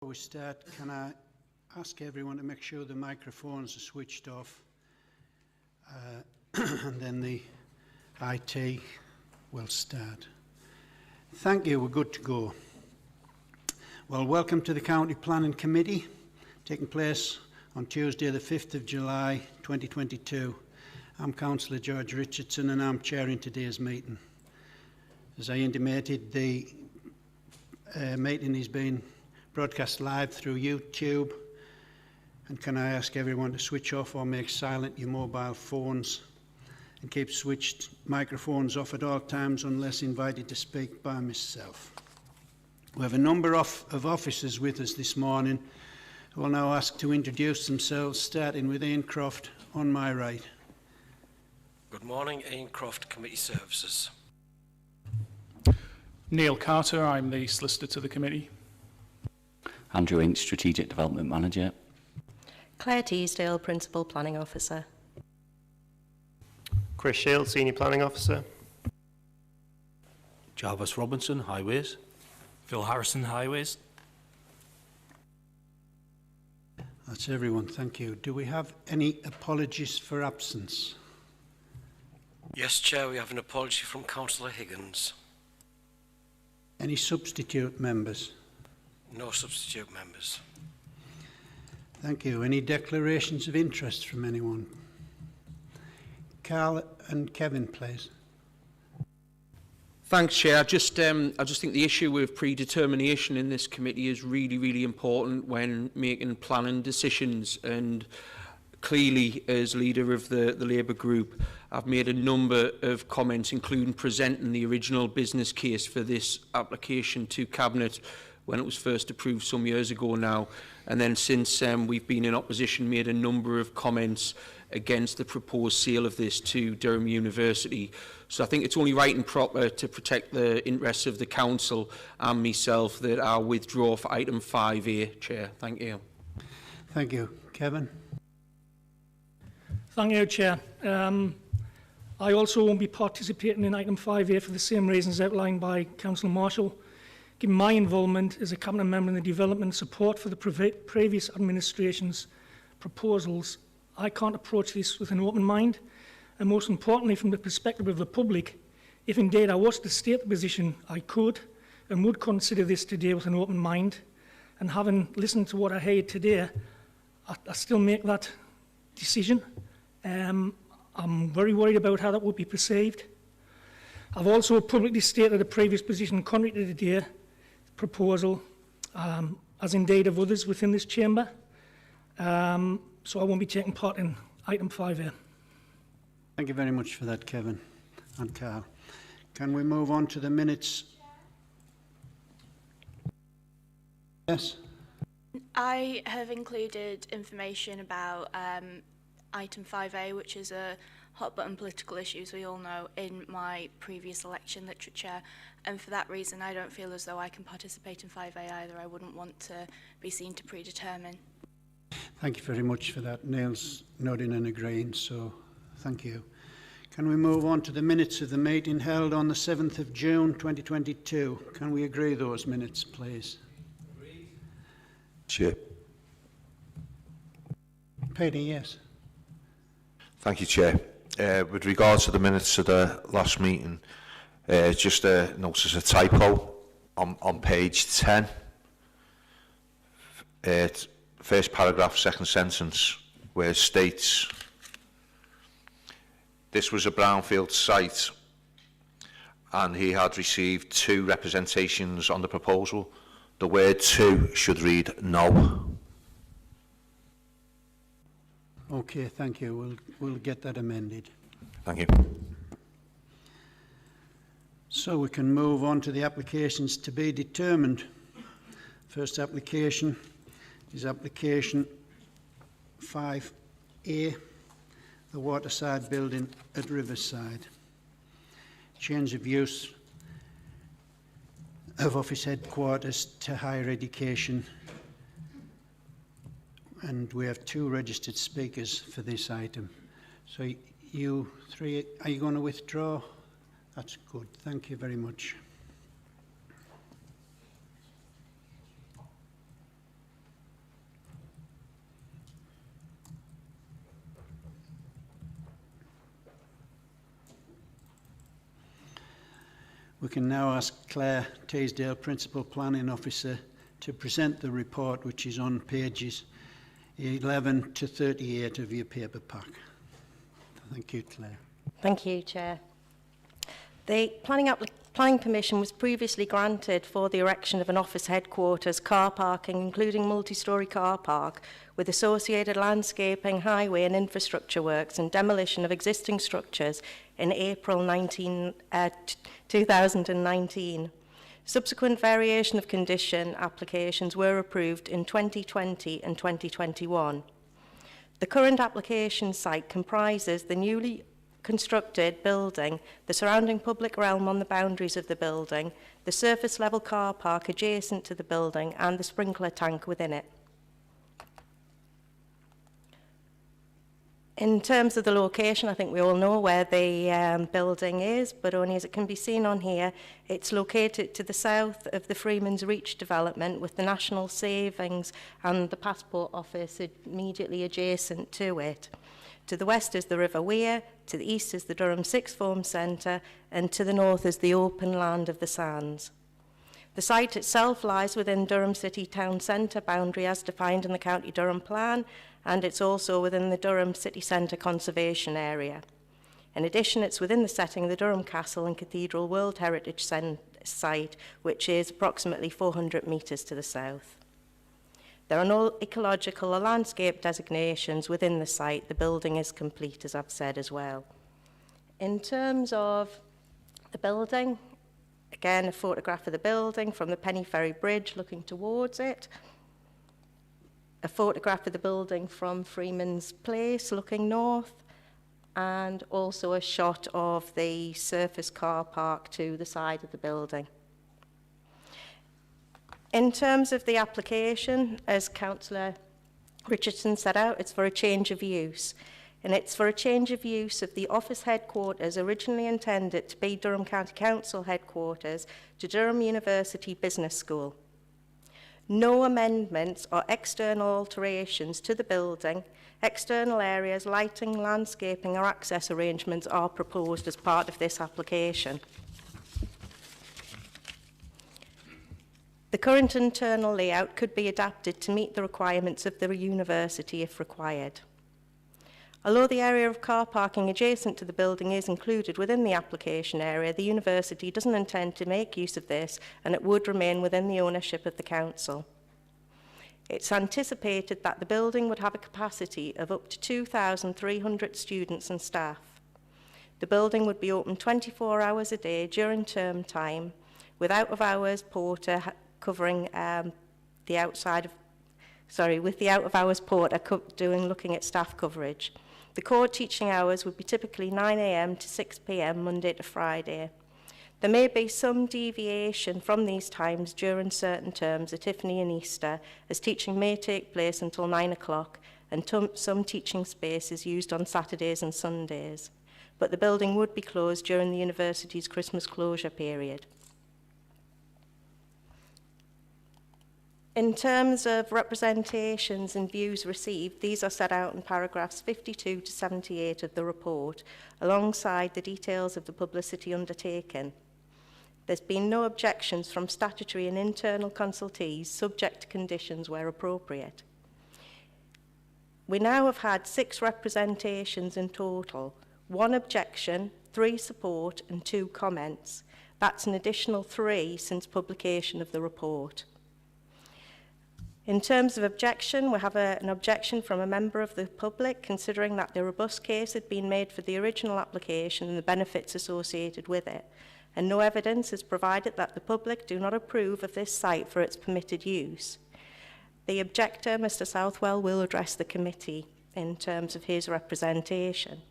Before we start, can I ask everyone to make sure the microphones are switched off, and then the IT will start. Thank you, we're good to go. Well, welcome to the County Planning Committee, taking place on Tuesday the 5th of July 2022. I'm Councillor George Richardson and I'm chairing today's meeting. As I intimated, the meeting is being broadcast live through YouTube, and can I ask everyone to switch off or make silent your mobile phones and keep switched microphones off at all times unless invited to speak by myself. We have a number of officers with us this morning who will now ask to introduce themselves, starting with Ian Croft on my right. Good morning, Ian Croft, Committee Services. Neil Carter, I'm the solicitor to the committee. Andrew Ince, Strategic Development Manager. Claire Teasdale, Principal Planning Officer. Chris Shield, Senior Planning Officer. Jarvis Robinson, Highways. Phil Harrison, Highways. That's everyone, thank you. Do we have any apologies for absence? Yes, Chair, we have an apology from Councillor Higgins. Any substitute members? No substitute members. Thank you. Any declarations of interest from anyone? Carl and Kevin, please. Thanks, Chair. I just think the issue with predetermination in this committee is really, really important when making planning decisions. And clearly, as leader of the Labour group, I've made a number of comments, including presenting the original business case for this application to Cabinet when it was first approved some years ago now. And then since we've been in opposition, made a number of comments against the proposed sale of this to Durham University. So I think it's only right and proper to protect the interests of the Council and myself that I'll withdraw for item 5A, Chair. Thank you. Thank you. Kevin? Thank you, Chair. I also won't be participating in item 5A for the same reasons outlined by Councillor Marshall. Given my involvement as a Cabinet member in the development and support for the previous administration's proposals, I can't approach this with an open mind, and most importantly from the perspective of the public, if indeed I was to state the position, I could and would consider this today with an open mind, and having listened to what I heard today, I still make that decision. I'm very worried about how that would be perceived. I've also publicly stated a previous position contrary to today's proposal, as indeed of others within this chamber. So I won't be taking part in item 5A. Thank you very much for that, Kevin and Carl. Can we move on to the minutes? Yes? I have included information about item 5A, which is a hot button political issue, as we all know, in my previous election literature, and for that reason I don't feel as though I can participate in 5A either. I wouldn't want to be seen to predetermine. Thank you very much for that. Neil's nodding and agreeing, so thank you. Can we move on to the minutes of the meeting held on the 7th of June 2022? Can we agree those minutes, please? Agreed. Chair. Peter, yes. Thank you, Chair. With regards to the minutes of the last meeting, just notice a typo on page 10. First paragraph, second sentence, where it states, this was a brownfield site and he had received 2 representations on the proposal. The word 2 should read no. Okay, thank you. We'll get that amended. Thank you. So we can move on to the applications to be determined. First application is application 5A, the waterside building at Riverside. Change of use of office headquarters to higher education. And we have 2 registered speakers for this item. So you 3, are you going to withdraw? That's good. Thank you very much. We can now ask Claire Teasdale, Principal Planning Officer, to present the report, which is on pages 11 to 38 of your paper pack. Thank you, Claire. Thank you, Chair. The planning permission was previously granted for the erection of an office headquarters, car parking, including multi-storey car park, with associated landscaping, highway and infrastructure works and demolition of existing structures in April 2019. Subsequent variation of condition applications were approved in 2020 and 2021. The current application site comprises the newly constructed building, the surrounding public realm on the boundaries of the building, the surface level car park adjacent to the building and the sprinkler tank within it. In terms of the location, I think we all know where the building is, but only as it can be seen on here, it's located to the south of the Freeman's Reach development with the National Savings and the Passport Office immediately adjacent to it. To the west is the River Wear, to the east is the Durham Sixth Form Centre, and to the north is the open land of the Sands. The site itself lies within Durham City Town Centre boundary as defined in the County Durham Plan, and it's also within the Durham City Centre Conservation Area. In addition, it's within the setting of the Durham Castle and Cathedral World Heritage Site, which is approximately 400 metres to the south. There are no ecological or landscape designations within the site. The building is complete, as I've said as well. In terms of the building, again, a photograph of the building from the Penny Ferry Bridge looking towards it. A photograph of the building from Freeman's Place looking north, and also a shot of the surface car park to the side of the building. In terms of the application, as Councillor Richardson set out, it's for a change of use. And it's for a change of use of the office headquarters originally intended to be Durham County Council headquarters to Durham University Business School. No amendments or external alterations to the building, external areas, lighting, landscaping or access arrangements are proposed as part of this application. The current internal layout could be adapted to meet the requirements of the university if required. Although the area of car parking adjacent to the building is included within the application area, the university doesn't intend to make use of this and it would remain within the ownership of the council. It's anticipated that the building would have a capacity of up to 2,300 students and staff. The building would be open 24 hours a day during term time, with out-of-hours porter covering the outside of, with the out-of-hours porter looking at staff coverage. The core teaching hours would be typically 9 a.m. to 6 p.m. Monday to Friday. There may be some deviation from these times during certain terms at Tiffany and Easter, as teaching may take place until 9 o'clock and some teaching space is used on Saturdays and Sundays. But the building would be closed during the university's Christmas closure period. In terms of representations and views received, these are set out in paragraphs 52 to 78 of the report, alongside the details of the publicity undertaken. There's been no objections from statutory and internal consultees, subject to conditions where appropriate. We now have had 6 representations in total, 1 objection, 3 support and 2 comments. That's an additional 3 since publication of the report. In terms of objection, we have an objection from a member of the public, considering that the robust case had been made for the original application and the benefits associated with it, and no evidence is provided that the public do not approve of this site for its permitted use. The objector, Mr. Southwell, will address the committee in terms of his representation.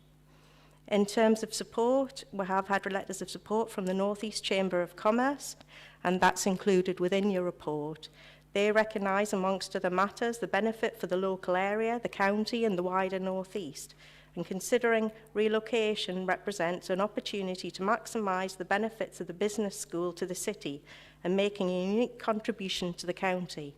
In terms of support, we have had letters of support from the North East Chamber of Commerce, and that's included within your report. They recognise, amongst other matters, the benefit for the local area, the county and the wider North East, and considering relocation represents an opportunity to maximise the benefits of the business school to the city and making a unique contribution to the county.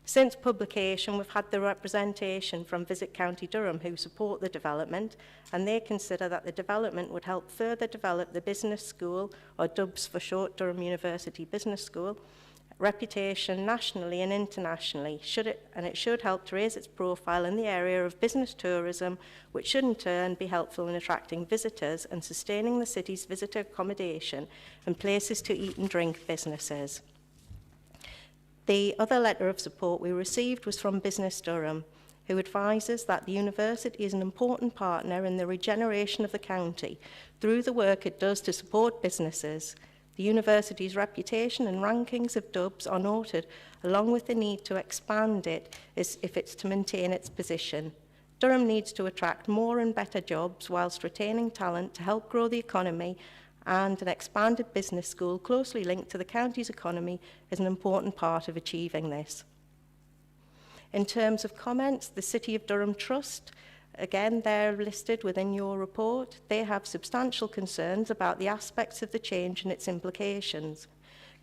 Since publication, we've had the representation from Visit County Durham who support the development, and they consider that the development would help further develop the business school, or DUBS for short, Durham University Business School, reputation nationally and internationally, and it should help to raise its profile in the area of business tourism, which should in turn be helpful in attracting visitors and sustaining the city's visitor accommodation and places to eat and drink businesses. The other letter of support we received was from Business Durham, who advises that the university is an important partner in the regeneration of the county through the work it does to support businesses. The university's reputation and rankings of DUBS are noted, along with the need to expand it if it's to maintain its position. Durham needs to attract more and better jobs whilst retaining talent to help grow the economy, and an expanded business school closely linked to the county's economy is an important part of achieving this. In terms of comments, the City of Durham Trust, again, they're listed within your report. They have substantial concerns about the aspects of the change and its implications.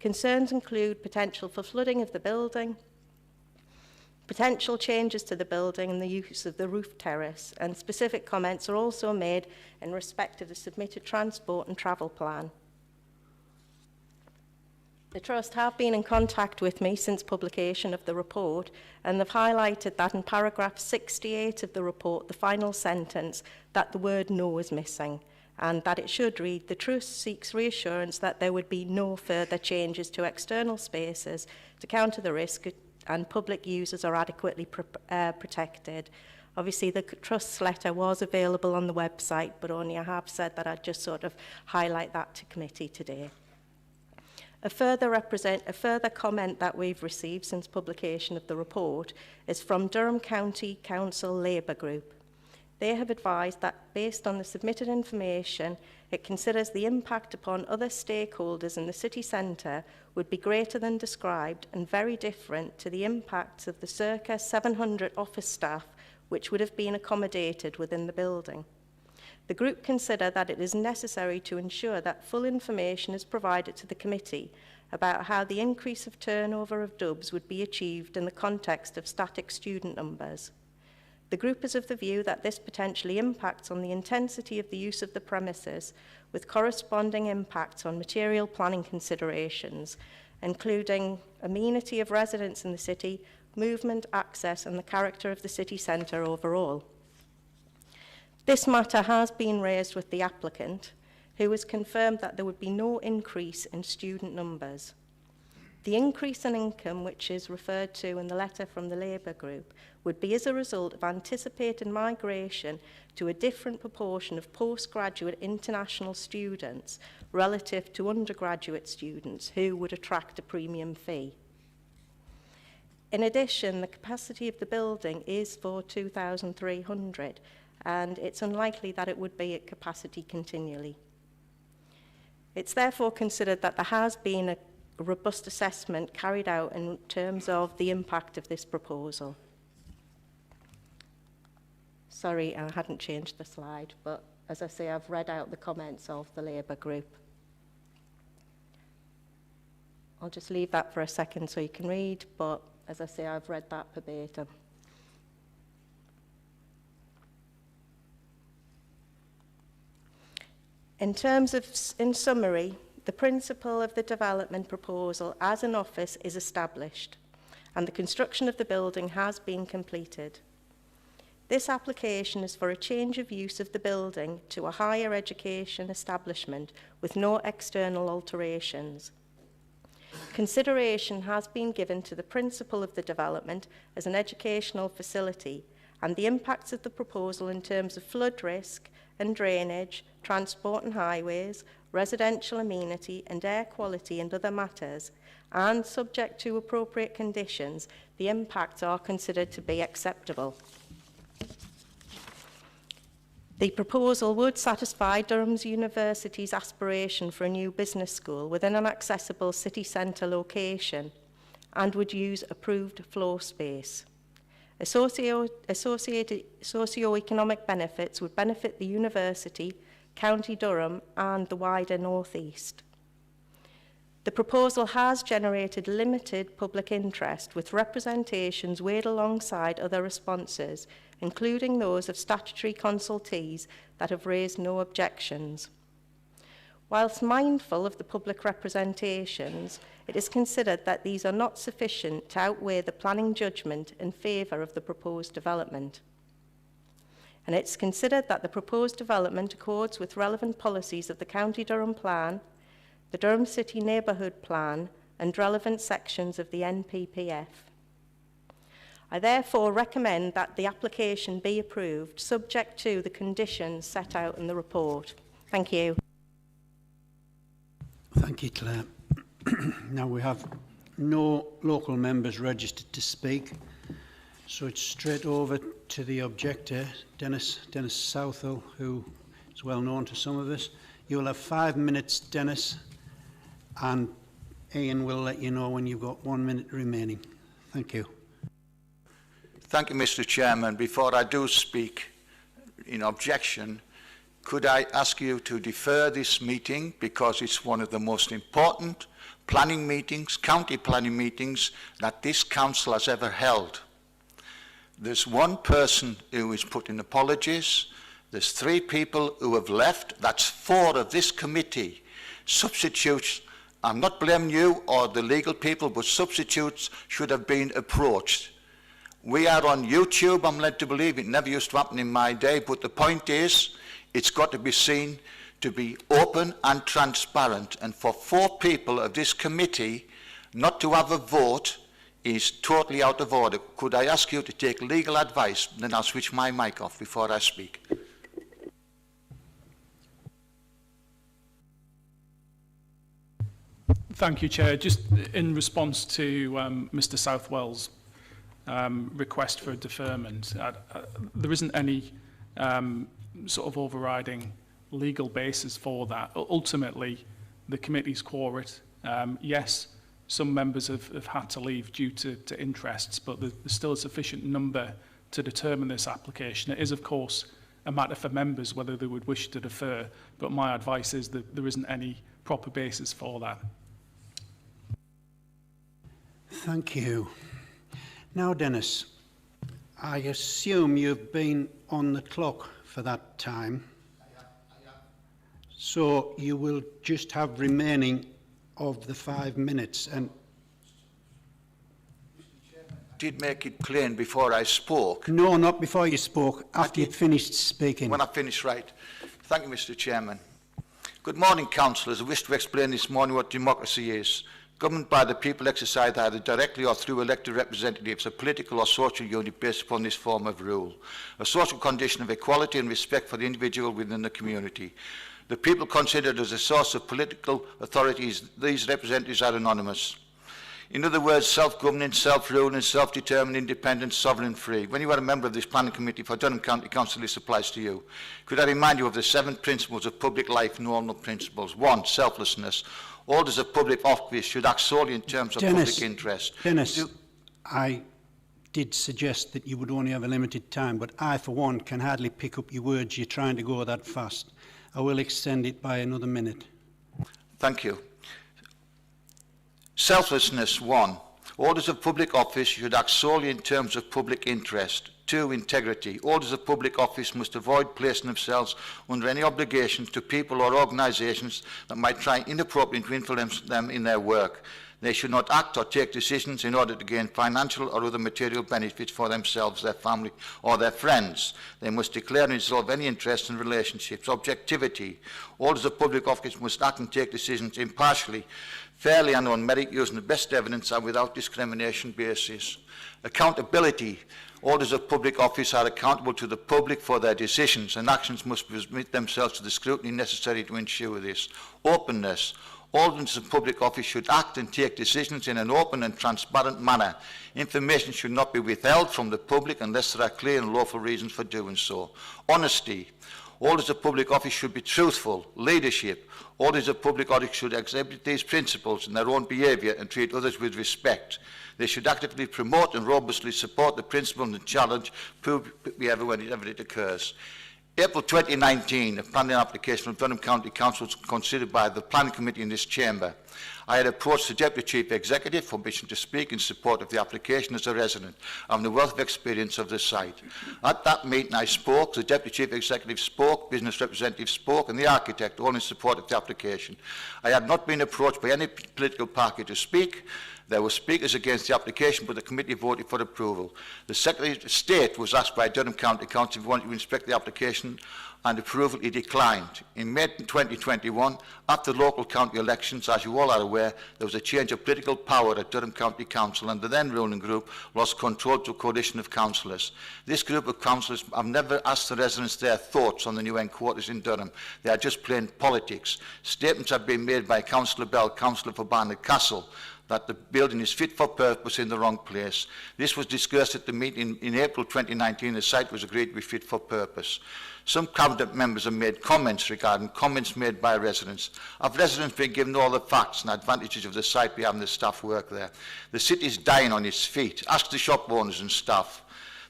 Concerns include potential for flooding of the building, potential changes to the building and the use of the roof terrace, and specific comments are also made in respect of the submitted transport and travel plan. The Trust have been in contact with me since publication of the report, and they've highlighted that in paragraph 68 of the report, the final sentence, that the word no is missing, and that it should read, the Trust seeks reassurance that there would be no further changes to external spaces to counter the risk and public users are adequately protected. Obviously, the Trust's letter was available on the website, but only I have said that I'd just sort of highlight that to committee today. A further comment that we've received since publication of the report is from Durham County Council Labour Group. They have advised that, based on the submitted information, it considers the impact upon other stakeholders in the city centre would be greater than described and very different to the impacts of the circa 700 office staff which would have been accommodated within the building. The group consider that it is necessary to ensure that full information is provided to the committee about how the increase of turnover of DUBS would be achieved in the context of static student numbers. The group is of the view that this potentially impacts on the intensity of the use of the premises, with corresponding impacts on material planning considerations, including amenity of residents in the city, movement, access, and the character of the city centre overall. This matter has been raised with the applicant, who has confirmed that there would be no increase in student numbers. The increase in income, which is referred to in the letter from the Labour Group, would be as a result of anticipated migration to a different proportion of postgraduate international students relative to undergraduate students who would attract a premium fee. In addition, the capacity of the building is for 2,300, and it's unlikely that it would be at capacity continually. It's therefore considered that there has been a robust assessment carried out in terms of the impact of this proposal. Sorry, I hadn't changed the slide, but as I say, I've read out the comments of the Labour Group. I'll just leave that for a second so you can read, but as I say, I've read that verbatim. In summary, the principle of the development proposal as an office is established, and the construction of the building has been completed. This application is for a change of use of the building to a higher education establishment with no external alterations. Consideration has been given to the principle of the development as an educational facility and the impacts of the proposal in terms of flood risk and drainage, transport and highways, residential amenity and air quality and other matters, and subject to appropriate conditions, the impacts are considered to be acceptable. The proposal would satisfy Durham University's aspiration for a new business school within an accessible city centre location and would use approved floor space. Associated socio-economic benefits would benefit the university, County Durham and the wider North East. The proposal has generated limited public interest, with representations weighed alongside other responses, including those of statutory consultees that have raised no objections. Whilst mindful of the public representations, it is considered that these are not sufficient to outweigh the planning judgment in favour of the proposed development. And it's considered that the proposed development accords with relevant policies of the County Durham Plan, the Durham City Neighbourhood Plan, and relevant sections of the NPPF. I therefore recommend that the application be approved, subject to the conditions set out in the report. Thank you. Thank you, Claire. Now we have no local members registered to speak, so it's straight over to the objector, Dennis Southall, who is well known to some of us. You will have 5 minutes, Dennis, and Ian will let you know when you've got 1 minute remaining. Thank you. Thank you, Mr. Chairman. Before I do speak in objection, could I ask you to defer this meeting because it's one of the most important planning meetings, county planning meetings, that this council has ever held. There's one person who has put in apologies. There's 3 people who have left. That's 4 of this committee. Substitutes, I'm not blaming you or the legal people, but substitutes should have been approached. We are on YouTube, I'm led to believe. It never used to happen in my day, but the point is, it's got to be seen to be open and transparent. And for 4 people of this committee not to have a vote is totally out of order. Could I ask you to take legal advice? Then I'll switch my mic off before I speak. Thank you, Chair. Just in response to Mr. Southwell's request for a deferment, there isn't any sort of overriding legal basis for that. Ultimately, the committee's quorate. Yes, some members have had to leave due to interests, but there's still a sufficient number to determine this application. It is, of course, a matter for members whether they would wish to defer, but my advice is that there isn't any proper basis for that. Thank you. Now, Dennis, I assume you've been on the clock for that time. I have. So you will just have remaining of the 5 minutes. And Did make it plain before I spoke. No, not before you spoke, after you'd finished speaking. When I finished, right. Thank you, Mr. Chairman. Good morning, councillors. I wish to explain this morning what democracy is. Government by the people exercised either directly or through elected representatives, a political or social unit based upon this form of rule, a social condition of equality and respect for the individual within the community. The people considered as a source of political authorities, these representatives are anonymous. In other words, self-governing, self-ruling, self-determined, independent, sovereign, free. When you are a member of this planning committee for Durham County Council, this applies to you. Could I remind you of the 7 principles of public life, normal principles? 1, selflessness. Holders of public office should act solely in terms of public interest. Dennis, I did suggest that you would only have a limited time, but I, for one, can hardly pick up your words. You're trying to go that fast. I will extend it by another minute. Thank you. Selflessness, 1. Holders of public office should act solely in terms of public interest. 2, integrity. Holders of public office must avoid placing themselves under any obligations to people or organisations that might try inappropriately to influence them in their work. They should not act or take decisions in order to gain financial or other material benefits for themselves, their family or their friends. They must declare and resolve any interest in relationships. Objectivity. Holders of public office must act and take decisions impartially, fairly and on merit, using the best evidence and without discrimination basis. Accountability. Holders of public office are accountable to the public for their decisions, and actions must submit themselves to the scrutiny necessary to ensure this. Openness. Holders of public office should act and take decisions in an open and transparent manner. Information should not be withheld from the public unless there are clear and lawful reasons for doing so. Honesty. Holders of public office should be truthful. Leadership. Holders of public office should exhibit these principles in their own behaviour and treat others with respect. They should actively promote and robustly support the principle and challenge whenever it occurs. April 2019, a planning application from Durham County Council was considered by the Planning Committee in this chamber. I had approached the Deputy Chief Executive for permission to speak in support of the application as a resident, having a wealth of experience of the site. At that meeting I spoke, the Deputy Chief Executive spoke, business representative spoke, and the architect, all in support of the application. I had not been approached by any political party to speak. There were speakers against the application, but the committee voted for approval. The Secretary of State was asked by Durham County Council if he wanted to inspect the application, and approval he declined. In May 2021, after the local county elections, as you all are aware, there was a change of political power at Durham County Council, and the then ruling group lost control to a coalition of councillors. This group of councillors have never asked the residents their thoughts on the new end quarters in Durham. They are just plain politics. Statements have been made by Councillor Bell, Councillor for Barnard Castle, that the building is fit for purpose in the wrong place. This was discussed at the meeting in April 2019. The site was agreed to be fit for purpose. Some cabinet members have made comments regarding comments made by residents. Have residents been given all the facts and advantages of the site by having the staff work there? The city is dying on its feet. Ask the shop owners and staff.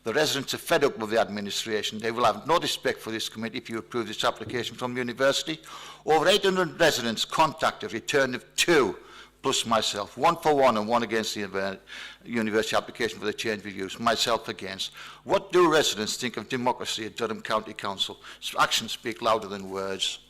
The residents are fed up with the administration. They will have no respect for this committee if you approve this application from the university. Over 800 residents contacted, a return of 2, plus myself, 1 for 1 and 1 against the university application for the change of use, myself against. What do residents think of democracy at Durham County Council? Actions speak louder than words.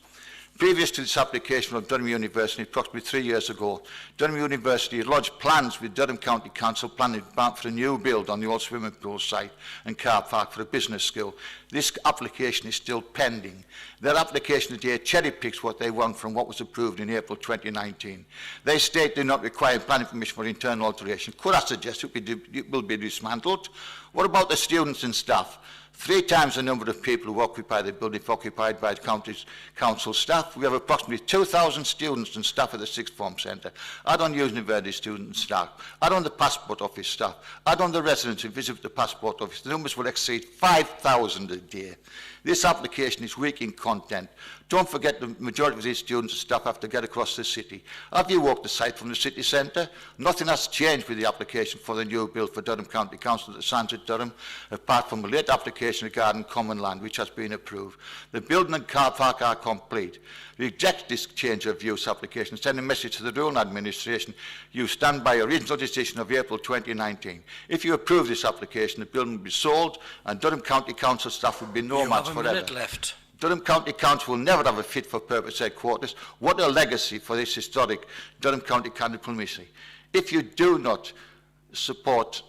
Previous to this application from Durham University, approximately 3 years ago, Durham University lodged plans with Durham County Council planning for a new build on the old swimming pool site and car park for a business school. This application is still pending. Their application today cherry picks what they want from what was approved in April 2019. They state they do not require planning permission for internal alteration. Could I suggest it will be dismantled? What about the students and staff? 3 times the number of people who occupy the building if occupied by the county's council staff. We have approximately 2,000 students and staff at the Sixth Form Centre. Add on university students and staff. Add on the passport office staff. Add on the residents who visit the passport office. The numbers will exceed 5,000 a day. This application is weak in content. Don't forget the majority of these students and staff have to get across the city. Have you walked the site from the city centre? Nothing has changed with the application for the new build for Durham County Council that stands at Durham, apart from a late application regarding common land, which has been approved. The building and car park are complete. Reject this change of use application. Send a message to the rural administration. You stand by your original decision of April 2019. If you approve this application, the building will be sold and Durham County Council staff will be nomads forever. You have a minute left. Durham County Council will never have a fit-for-purpose headquarters. What a legacy for this historic Durham County diplomacy. If you do not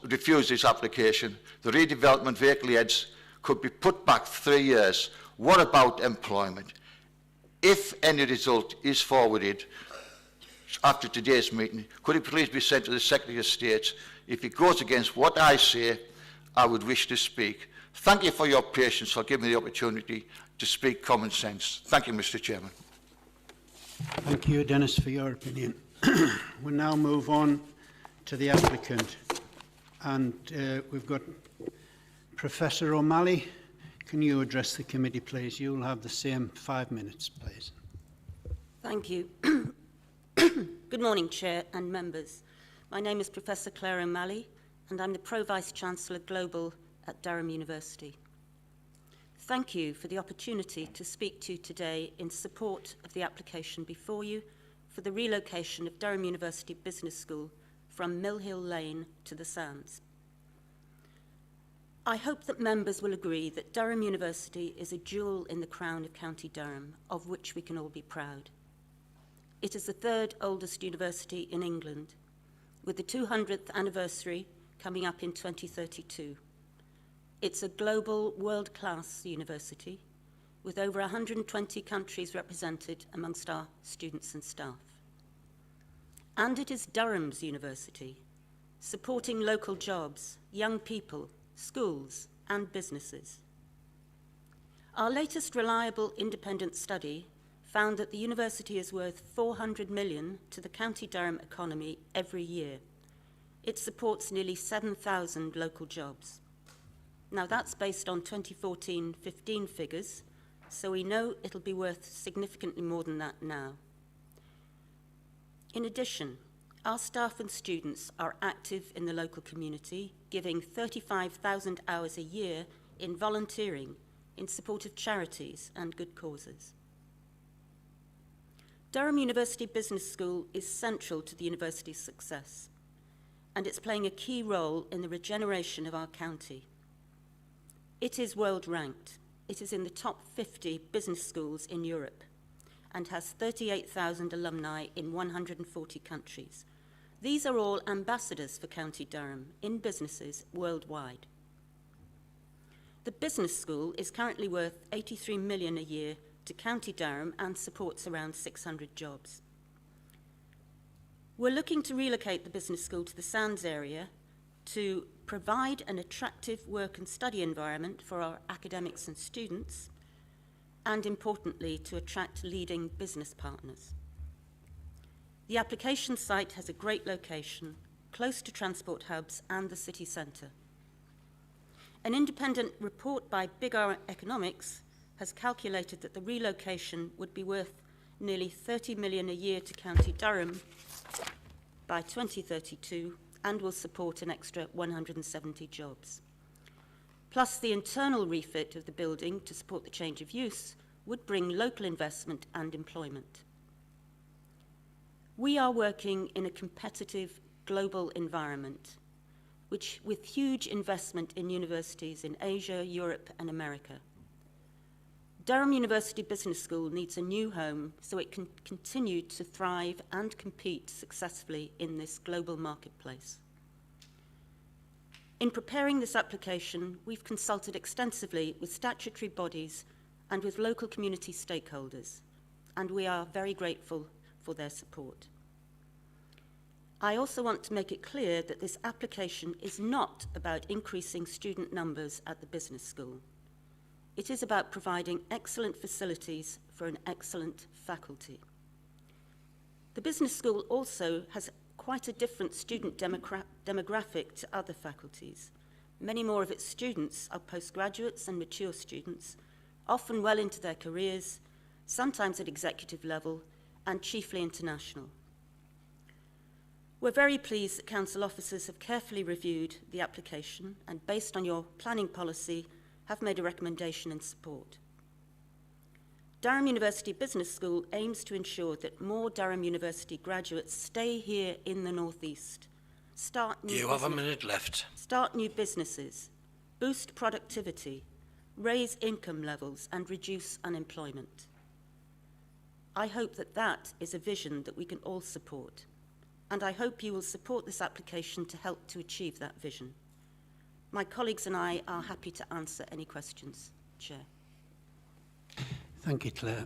refuse this application, the redevelopment vehicle heads could be put back 3 years. What about employment? If any result is forwarded after today's meeting, could it please be sent to the Secretary of State? If it goes against what I say, I would wish to speak. Thank you for your patience for giving me the opportunity to speak common sense. Thank you, Mr. Chairman. Thank you, Dennis, for your opinion. We'll now move on to the applicant. And we've got Professor O'Malley. Can you address the committee, please? You'll have the same 5 minutes, please. Thank you. Good morning, Chair and members. My name is Professor Claire O'Malley, and I'm the Pro-Vice-Chancellor Global at Durham University. Thank you for the opportunity to speak to you today in support of the application before you for the relocation of Durham University Business School from Mill Hill Lane to the Sands. I hope that members will agree that Durham University is a jewel in the crown of County Durham, of which we can all be proud. It is the 3rd oldest university in England, with the 200th anniversary coming up in 2032. It's a global, world-class university with over 120 countries represented amongst our students and staff. And it is Durham's university, supporting local jobs, young people, schools and businesses. Our latest reliable independent study found that the university is worth 400 million to the County Durham economy every year. It supports nearly 7,000 local jobs. Now that's based on 2014-15 figures, so we know it'll be worth significantly more than that now. In addition, our staff and students are active in the local community, giving 35,000 hours a year in volunteering in support of charities and good causes. Durham University Business School is central to the university's success, and it's playing a key role in the regeneration of our county. It is world ranked. It is in the top 50 business schools in Europe and has 38,000 alumni in 140 countries. These are all ambassadors for County Durham in businesses worldwide. The business school is currently worth 83 million a year to County Durham and supports around 600 jobs. We're looking to relocate the business school to the Sands area to provide an attractive work and study environment for our academics and students, and importantly, to attract leading business partners. The application site has a great location, close to transport hubs and the city centre. An independent report by Big R Economics has calculated that the relocation would be worth nearly 30 million a year to County Durham by 2032 and will support an extra 170 jobs. Plus, the internal refit of the building to support the change of use would bring local investment and employment. We are working in a competitive global environment, which with huge investment in universities in Asia, Europe, and America. Durham University Business School needs a new home so it can continue to thrive and compete successfully in this global marketplace. In preparing this application, we've consulted extensively with statutory bodies and with local community stakeholders, and we are very grateful for their support. I also want to make it clear that this application is not about increasing student numbers at the business school. It is about providing excellent facilities for an excellent faculty. The business school also has quite a different student demographic to other faculties. Many more of its students are postgraduates and mature students, often well into their careers, sometimes at executive level, and chiefly international. We're very pleased that council officers have carefully reviewed the application and, based on your planning policy, have made a recommendation in support. Durham University Business School aims to ensure that more Durham University graduates stay here in the Northeast, start new businesses, boost productivity, raise income levels, and reduce unemployment. I hope that that is a vision that we can all support, and I hope you will support this application to help to achieve that vision. My colleagues and I are happy to answer any questions, Chair. Thank you, Claire.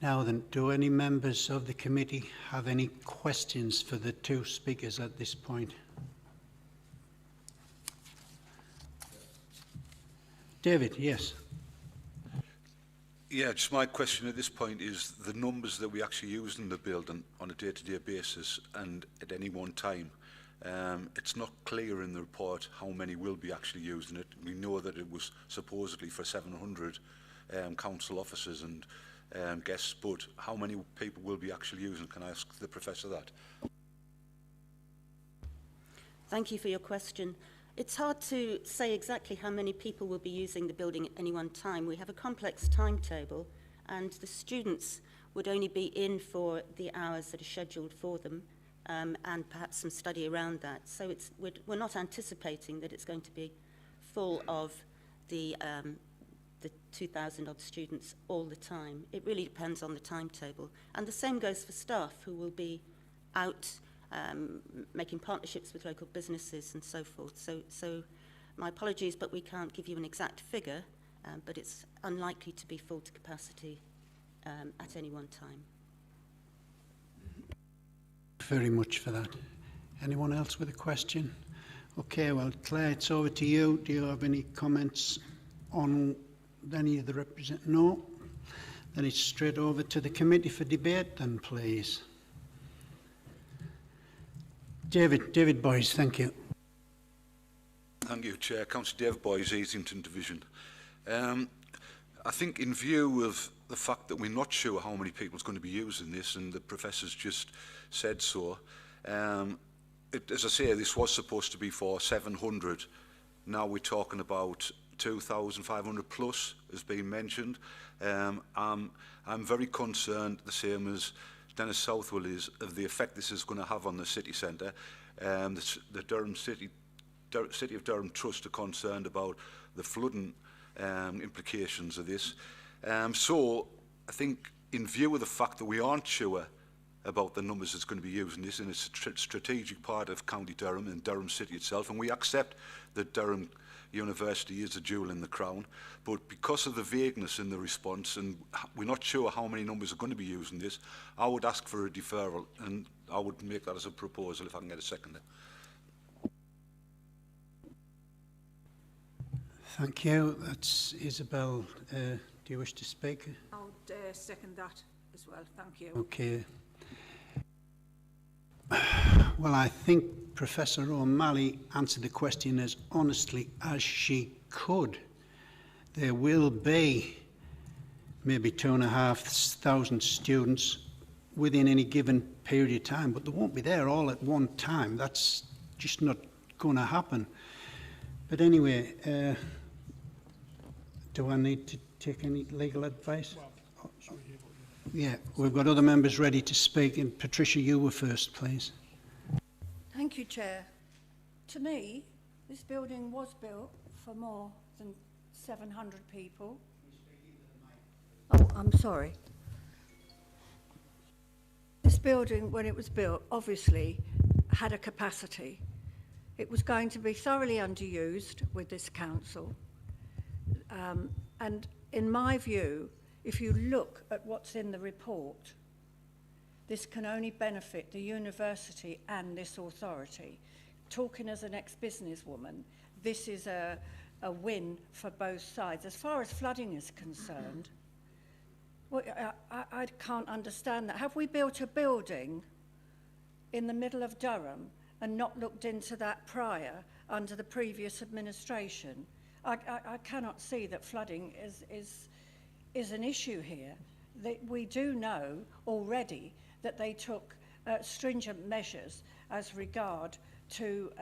Now then, do any members of the committee have any questions for the two speakers at this point? David, yes. Yeah, just my question at this point is the numbers that we actually use in the building on a day-to-day basis and at any one time. It's not clear in the report how many will be actually using it. We know that it was supposedly for 700 council officers and guests, but how many people will be actually using it? Can I ask the Professor that? Thank you for your question. It's hard to say exactly how many people will be using the building at any one time. We have a complex timetable, and the students would only be in for the hours that are scheduled for them, and perhaps some study around that. So we're not anticipating that it's going to be full of the 2,000 odd students all the time. It really depends on the timetable. And the same goes for staff who will be out making partnerships with local businesses and so forth. So my apologies, but we can't give you an exact figure, but it's unlikely to be full to capacity at any one time. Very much for that. Anyone else with a question? Okay, well, Claire, it's over to you. Do you have any comments on any of the represent? No? Then it's straight over to the committee for debate then, please. David Boyce, thank you. Thank you, Chair. Councillor Dave Boyce, Easington Division. I think in view of the fact that we're not sure how many people is going to be using this, and the Professor's just said so, as I say, this was supposed to be for 700. Now we're talking about 2,500 plus has been mentioned. I'm very concerned, the same as Dennis Southwell is, of the effect this is going to have on the city centre. The Durham City of Durham Trust are concerned about the flooding implications of this. So I think, in view of the fact that we aren't sure about the numbers that's going to be using this, and it's a strategic part of County Durham and Durham City itself, and we accept that Durham University is a jewel in the crown, but because of the vagueness in the response, and we're not sure how many numbers are going to be using this, I would ask for a deferral, and I would make that as a proposal if I can get a seconder. Thank you. That's Isabel. Do you wish to speak? I would second that as well. Thank you. Okay. Well, I think Professor O'Malley answered the question as honestly as she could. There will be maybe 2,500 students within any given period of time, but they won't be there all at one time. That's just not going to happen. But anyway, do I need to take any legal advice? Yeah, we've got other members ready to speak. And Patricia, you were first, please. Thank you, Chair. To me, this building was built for more than 700 people. Oh, I'm sorry. This building, when it was built, obviously had a capacity. It was going to be thoroughly underused with this council. And in my view, if you look at what's in the report, this can only benefit the university and this authority. Talking as an ex-businesswoman, this is a win for both sides. As far as flooding is concerned, well, I can't understand that. Have we built a building in the middle of Durham and not looked into that prior under the previous administration? I cannot see that flooding is an issue here. We do know already that they took stringent measures as regard to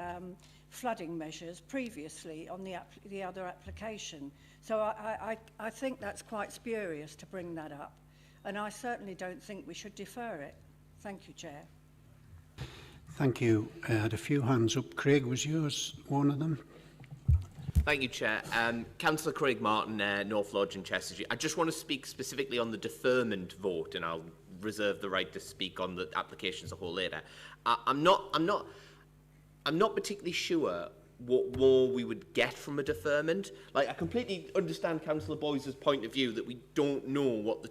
flooding measures previously on the other application. So I think that's quite spurious to bring that up, and I certainly don't think we should defer it. Thank you, Chair. Thank you. I had a few hands up. Craig, was yours one of them? Thank you, Chair. Councillor Craig Martin, North Lodge and Chestershire. I just want to speak specifically on the deferment vote, and I'll reserve the right to speak on the application as a whole later. I'm not particularly sure what more we would get from a deferment. Like, I completely understand Councillor Boyce's point of view that we don't know what the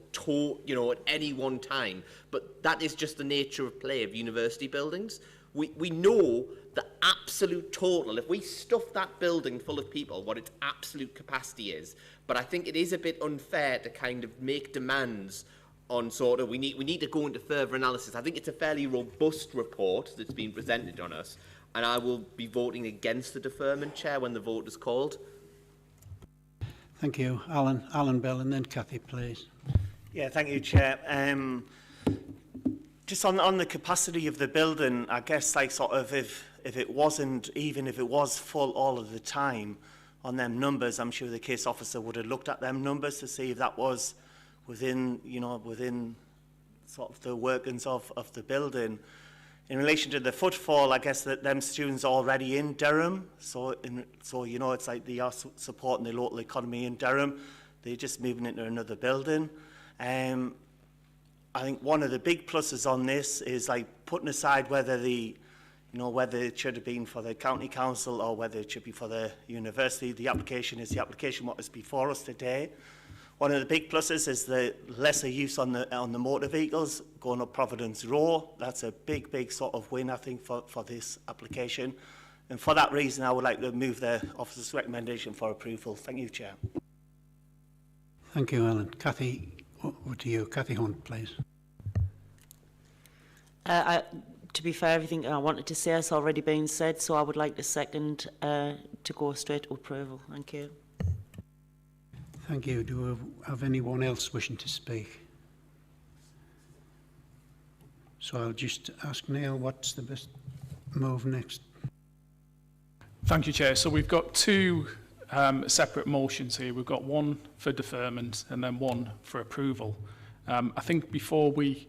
at any one time, but that is just the nature of play of university buildings. We know the absolute total, if we stuff that building full of people, what its absolute capacity is. But I think it is a bit unfair to kind of make demands on sort of, we need to go into further analysis. I think it's a fairly robust report that's been presented on us, and I will be voting against the deferment, Chair, when the vote is called. Thank you. Alan Bell, and then Cathy, please. Yeah, thank you, Chair. Just on the capacity of the building, I guess, like, sort of, if it wasn't, even if it was full all of the time on them numbers, I'm sure the case officer would have looked at them numbers to see if that was within sort of the workings of the building. In relation to the footfall, I guess that them students are already in Durham, so it's like they are supporting the local economy in Durham. They're just moving into another building. I think one of the big pluses on this is, like, putting aside whether whether it should have been for the county council or whether it should be for the university. The application is the application what is before us today. One of the big pluses is the lesser use on the motor vehicles going up Providence Row. That's a big sort of win, I think, for this application. And for that reason, I would like to move the officer's recommendation for approval. Thank you, Chair. Thank you, Alan. Cathy, over to you. Cathy Hunt, please. To be fair, everything I wanted to say has already been said, so I would like to second to go straight to approval. Thank you. Thank you. Do we have anyone else wishing to speak? So I'll just ask Neil, what's the best move next? Thank you, Chair. So we've got two separate motions here. We've got one for deferment and then one for approval. I think before we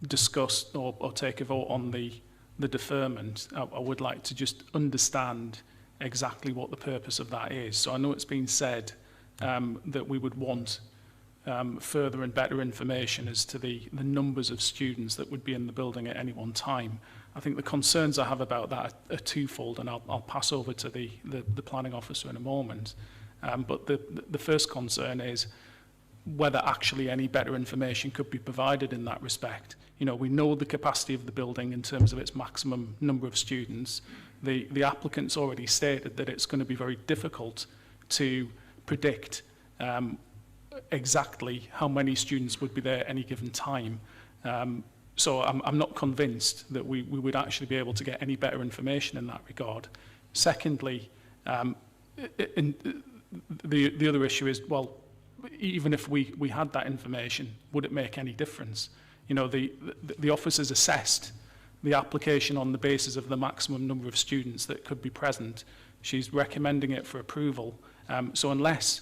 discuss or take a vote on the deferment, I would like to just understand exactly what the purpose of that is. So I know it's been said that we would want further and better information as to the numbers of students that would be in the building at any one time. I think the concerns I have about that are twofold, and I'll pass over to the planning officer in a moment. But the first concern is whether actually any better information could be provided in that respect. You know, we know the capacity of the building in terms of its maximum number of students. The applicant's already stated that it's going to be very difficult to predict exactly how many students would be there at any given time. So I'm not convinced that we would actually be able to get any better information in that regard. Secondly, the other issue is, well, even if we had that information, would it make any difference? You know, the office has assessed the application on the basis of the maximum number of students that could be present. She's recommending it for approval. So unless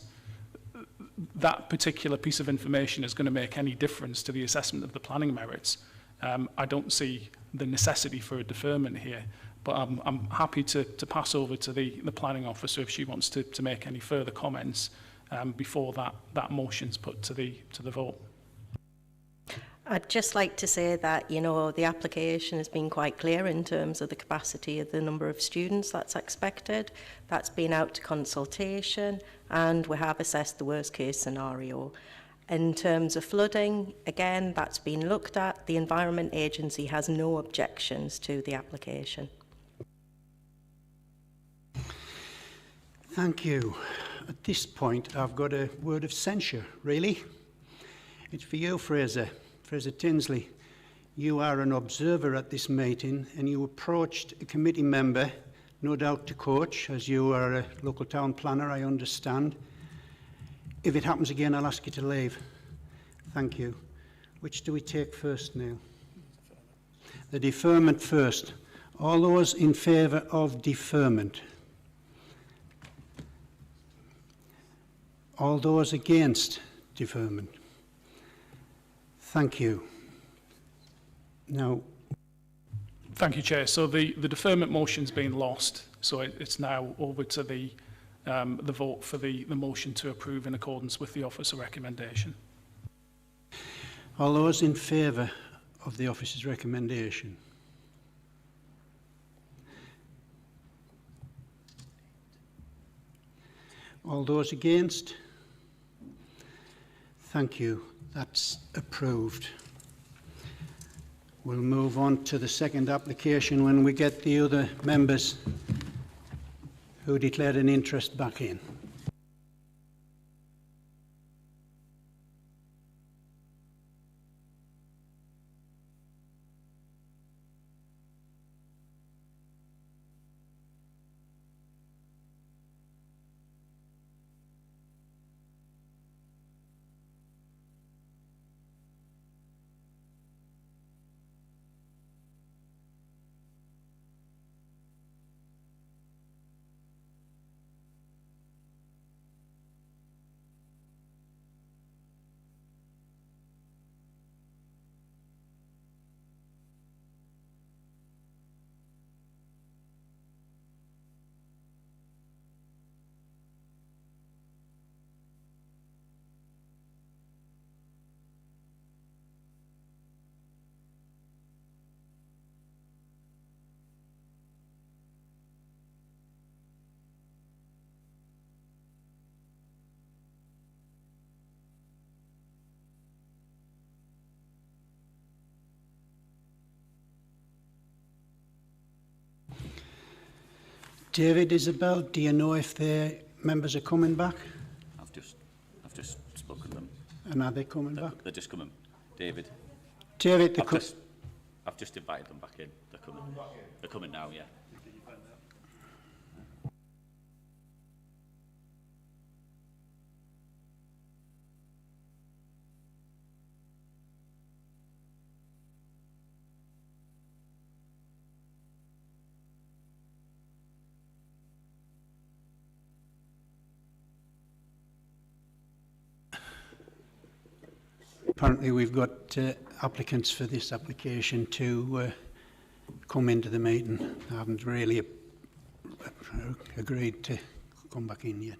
that particular piece of information is going to make any difference to the assessment of the planning merits, I don't see the necessity for a deferment here. But I'm happy to pass over to the planning officer if she wants to make any further comments before that motion's put to the vote. I'd just like to say that, you know, the application has been quite clear in terms of the capacity of the number of students that's expected. That's been out to consultation, and we have assessed the worst case scenario. In terms of flooding, again, that's been looked at. The Environment Agency has no objections to the application. Thank you. At this point, I've got a word of censure, really. It's for you, Fraser Tinsley. You are an observer at this meeting, and you approached a committee member, no doubt to coach, as you are a local town planner, I understand. If it happens again, I'll ask you to leave. Thank you. Which do we take first now? The deferment first. All those in favour of deferment? All those against deferment? Thank you. Now, thank you, Chair. So the deferment motion's been lost, so it's now over to the vote for the motion to approve in accordance with the officer recommendation. All those in favour of the officer's recommendation? All those against? Thank you. That's approved. We'll move on to the second application when we get the other members who declared an interest back in. David, Isabel, do you know if their members are coming back? I've just spoken to them. And are they coming back? They're just coming. David. David, I've just invited them back in. They're coming. They're coming now, yeah. apparently we've got applicants for this application to come into the meeting. I haven't really agreed to come back in yet.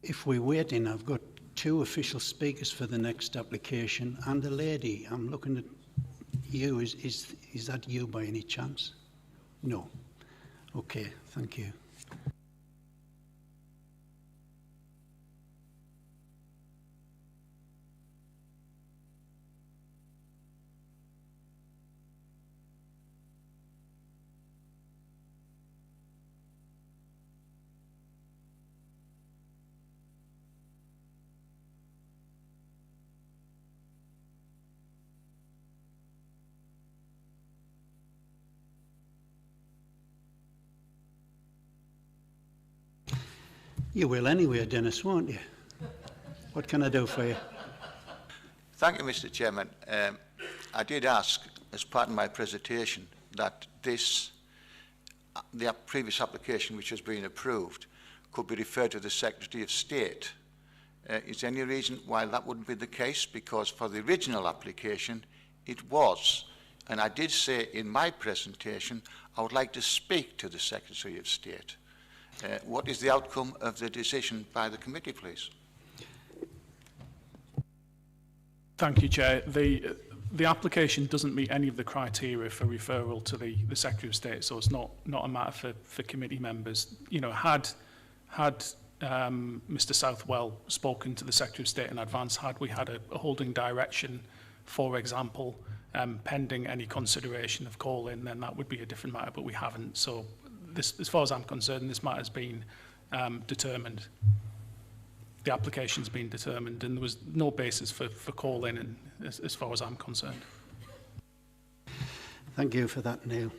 If we're waiting, I've got 2 official speakers for the next application and a lady. I'm looking at you. Is that you by any chance? No. Okay, thank you. You will anyway, Dennis, won't you? What can I do for you? Thank you, Mr. Chairman. I did ask, as part of my presentation, that the previous application which has been approved could be referred to the Secretary of State. Is there any reason why that wouldn't be the case? Because for the original application, it was. And I did say in my presentation, I would like to speak to the Secretary of State. What is the outcome of the decision by the committee, please? Thank you, Chair. The application doesn't meet any of the criteria for referral to the Secretary of State, so it's not a matter for committee members. You know, had Mr. Southwell spoken to the Secretary of State in advance, had we had a holding direction, for example, pending any consideration of call-in, then that would be a different matter, but we haven't. So this, as far as I'm concerned, this matter has been determined. The application's been determined, and there was no basis for call-in, as far as I'm concerned. Thank you for that, Neil.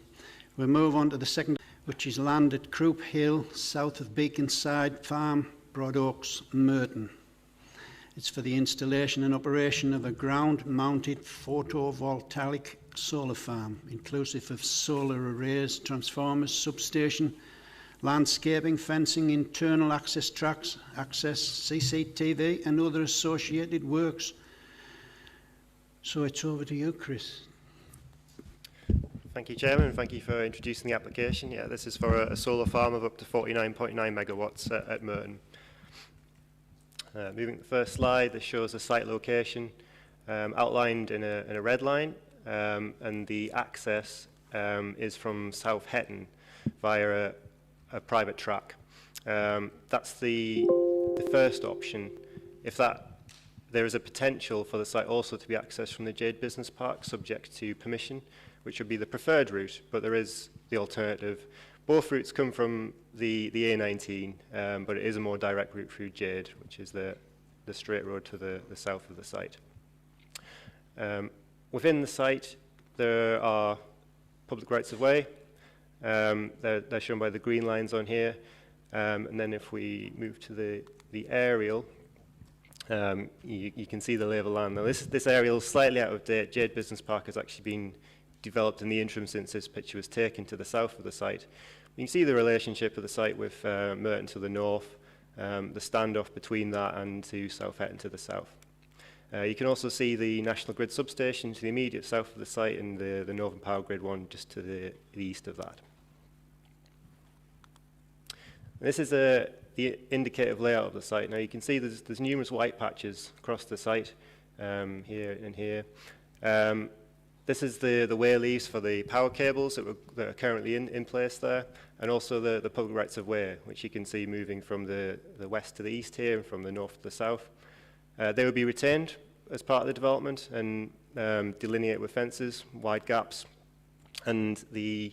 We'll move on to the second, which is land at Croup Hill, south of Beaconside Farm, Broad Oaks, Merton. It's for the installation and operation of a ground-mounted photovoltaic solar farm, inclusive of solar arrays, transformers, substation, landscaping, fencing, internal access tracks, access, CCTV and other associated works. So it's over to you, Chris. Thank you, Chairman. Thank you for introducing the application. Yeah, this is for a solar farm of up to 49.9 megawatts at Merton. Moving to the first slide, this shows the site location outlined in a red line, and the access is from South Hetton via a private track. That's the first option. If there is a potential for the site also to be accessed from the Jade Business Park, subject to permission, which would be the preferred route, but there is the alternative. Both routes come from the A19, but it is a more direct route through Jade, which is the straight road to the south of the site. Within the site, there are public rights of way. They're shown by the green lines on here. And then if we move to the aerial, you can see the lay of the land. Now this aerial is slightly out of date. Jade Business Park has actually been developed in the interim since this picture was taken to the south of the site. You can see the relationship of the site with Merton to the north, the standoff between that and to South Hetton to the south. You can also see the National Grid substation to the immediate south of the site and the Northern Power Grid one just to the east of that. This is the indicative layout of the site. Now you can see there's numerous white patches across the site, here and here. This is the way leaves for the power cables that are currently in place there, and also the public rights of way, which you can see moving from the west to the east here and from the north to the south. They will be retained as part of the development and delineate with fences, wide gaps, and the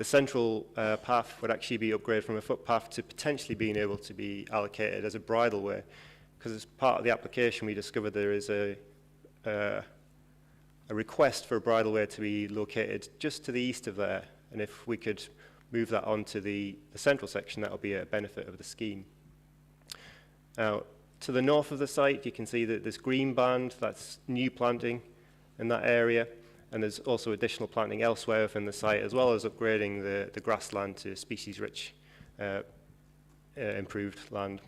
central path would actually be upgraded from a footpath to potentially being able to be allocated as a bridleway, because as part of the application we discovered there is a request for a bridleway to be located just to the east of there, and if we could move that onto the central section, that will be a benefit of the scheme. Now, to the north of the site, you can see that this green band, that's new planting in that area, and there's also additional planting elsewhere within the site, as well as upgrading the grassland to species-rich improved land.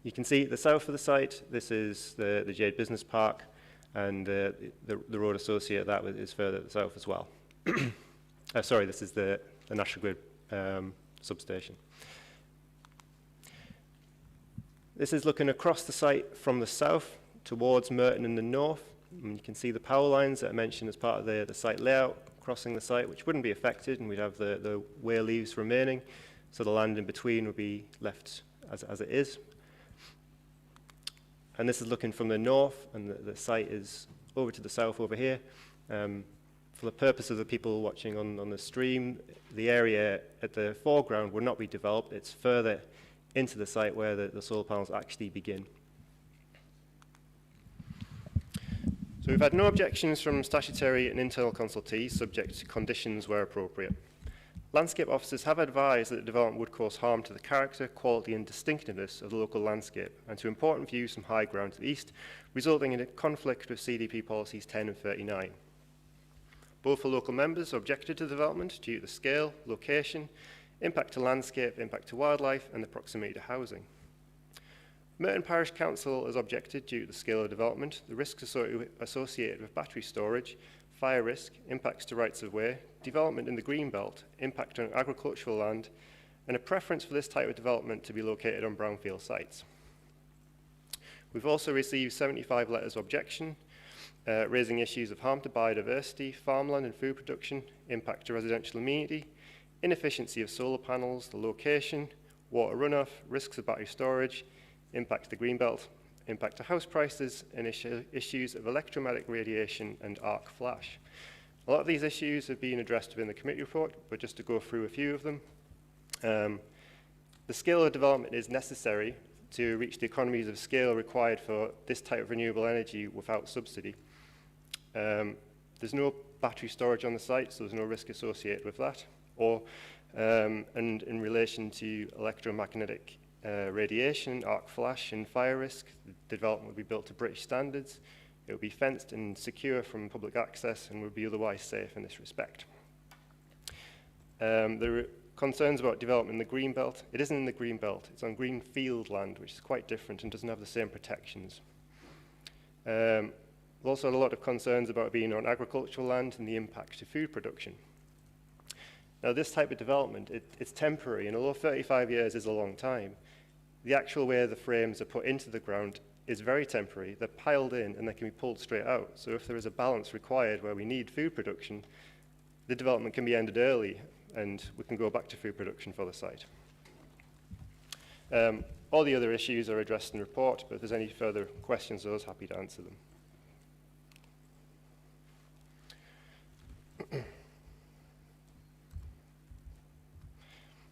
You can see at the south of the site, this is the Jade Business Park, and the road associated that is further to the south as well. Sorry, this is the National Grid substation. This is looking across the site from the south towards Merton in the north. And you can see the power lines that I mentioned as part of the site layout crossing the site, which wouldn't be affected, and we'd have the weir leaves remaining, so the land in between would be left as it is. And this is looking from the north, and the site is over to the south over here. For the purpose of the people watching on the stream, the area at the foreground would not be developed. It's further into the site where the solar panels actually begin. So we've had no objections from statutory and internal consultees, subject to conditions where appropriate. Landscape officers have advised that the development would cause harm to the character, quality and distinctiveness of the local landscape and to important views from high ground to the east, resulting in a conflict with CDP policies 10 and 39. Both the local members objected to the development due to the scale, location, impact to landscape, impact to wildlife and the proximity to housing. Merton Parish Council has objected due to the scale of development, the risks associated with battery storage, fire risk, impacts to rights of way, development in the green belt, impact on agricultural land, and a preference for this type of development to be located on brownfield sites. We've also received 75 letters of objection, raising issues of harm to biodiversity, farmland and food production, impact to residential amenity, inefficiency of solar panels, the location, water runoff, risks of battery storage, impact to the greenbelt, impact to house prices, and issues of electromagnetic radiation and arc flash. A lot of these issues have been addressed within the committee report, but just to go through a few of them. The scale of development is necessary to reach the economies of scale required for this type of renewable energy without subsidy. There's no battery storage on the site, so there's no risk associated with that. And in relation to electromagnetic radiation, arc flash and fire risk, the development would be built to British standards. It would be fenced and secure from public access and would be otherwise safe in this respect. There are concerns about development in the green belt. It isn't in the green belt, it's on green field land, which is quite different and doesn't have the same protections. We've also had a lot of concerns about being on agricultural land and the impact to food production. Now, this type of development, it's temporary, and although 35 years is a long time, the actual way the frames are put into the ground is very temporary. They're piled in and they can be pulled straight out. So if there is a balance required where we need food production, the development can be ended early and we can go back to food production for the site. All the other issues are addressed in the report, but if there's any further questions, I was happy to answer them.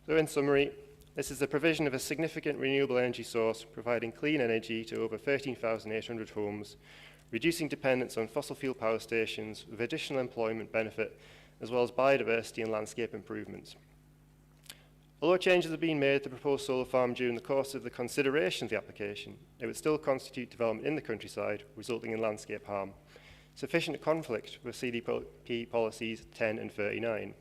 So in summary, this is the provision of a significant renewable energy source providing clean energy to over 13,800 homes, reducing dependence on fossil fuel power stations with additional employment benefit, as well as biodiversity and landscape improvements. Although changes have been made to the proposed solar farm during the course of the consideration of the application, it would still constitute development in the countryside, resulting in landscape harm, sufficient to conflict with CDP policies 10 and 39.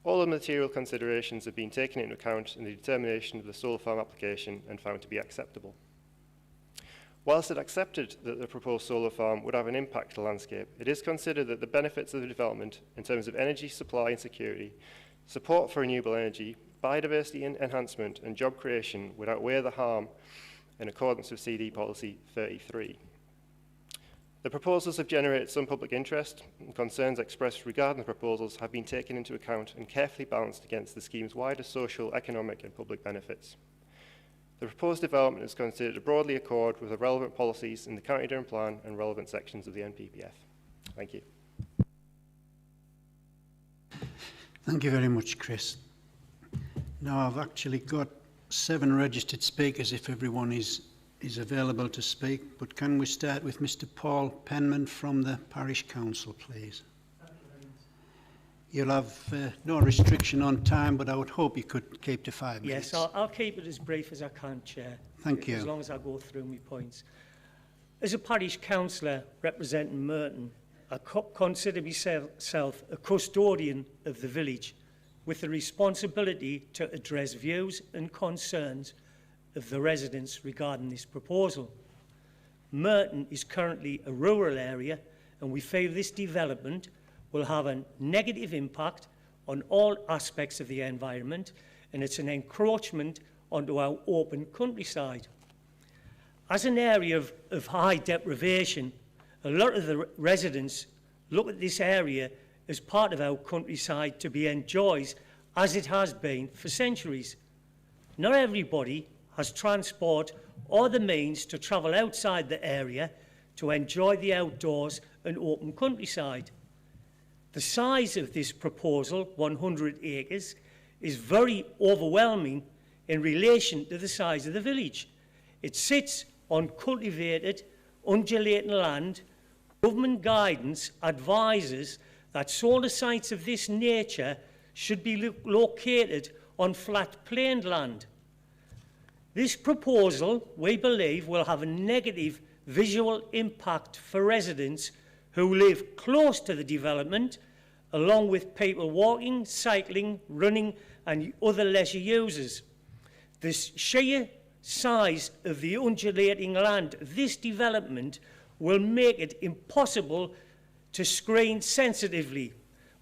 All the material considerations have been taken into account in the determination of the solar farm application and found to be acceptable. Whilst it accepted that the proposed solar farm would have an impact to the landscape, it is considered that the benefits of the development in terms of energy supply and security, support for renewable energy, biodiversity enhancement and job creation would outweigh the harm in accordance with CD policy 33. The proposals have generated some public interest, and concerns expressed regarding the proposals have been taken into account and carefully balanced against the scheme's wider social, economic and public benefits. The proposed development is considered to broadly accord with the relevant policies in the County Durham Plan and relevant sections of the NPPF. Thank you. Thank you very much, Chris. Now I've actually got 7 registered speakers if everyone is available to speak, but can we start with Mr. Paul Penman from the Parish Council, please? You'll have no restriction on time, but I would hope you could keep to 5 minutes. Yes, I'll keep it as brief as I can, Chair. Thank you. As long as I go through my points. As a parish councillor representing Merton, I consider myself a custodian of the village with the responsibility to address views and concerns of the residents regarding this proposal. Merton is currently a rural area, and we feel this development will have a negative impact on all aspects of the environment, and it's an encroachment onto our open countryside. As an area of high deprivation, a lot of the residents look at this area as part of our countryside to be enjoyed as it has been for centuries. Not everybody has transport or the means to travel outside the area to enjoy the outdoors and open countryside. The size of this proposal, 100 acres, is very overwhelming in relation to the size of the village. It sits on cultivated, undulating land. Government guidance advises that solar sites of this nature should be located on flat plain land. This proposal, we believe, will have a negative visual impact for residents who live close to the development, along with people walking, cycling, running and other leisure users. The sheer size of the undulating land of this development will make it impossible to screen sensitively,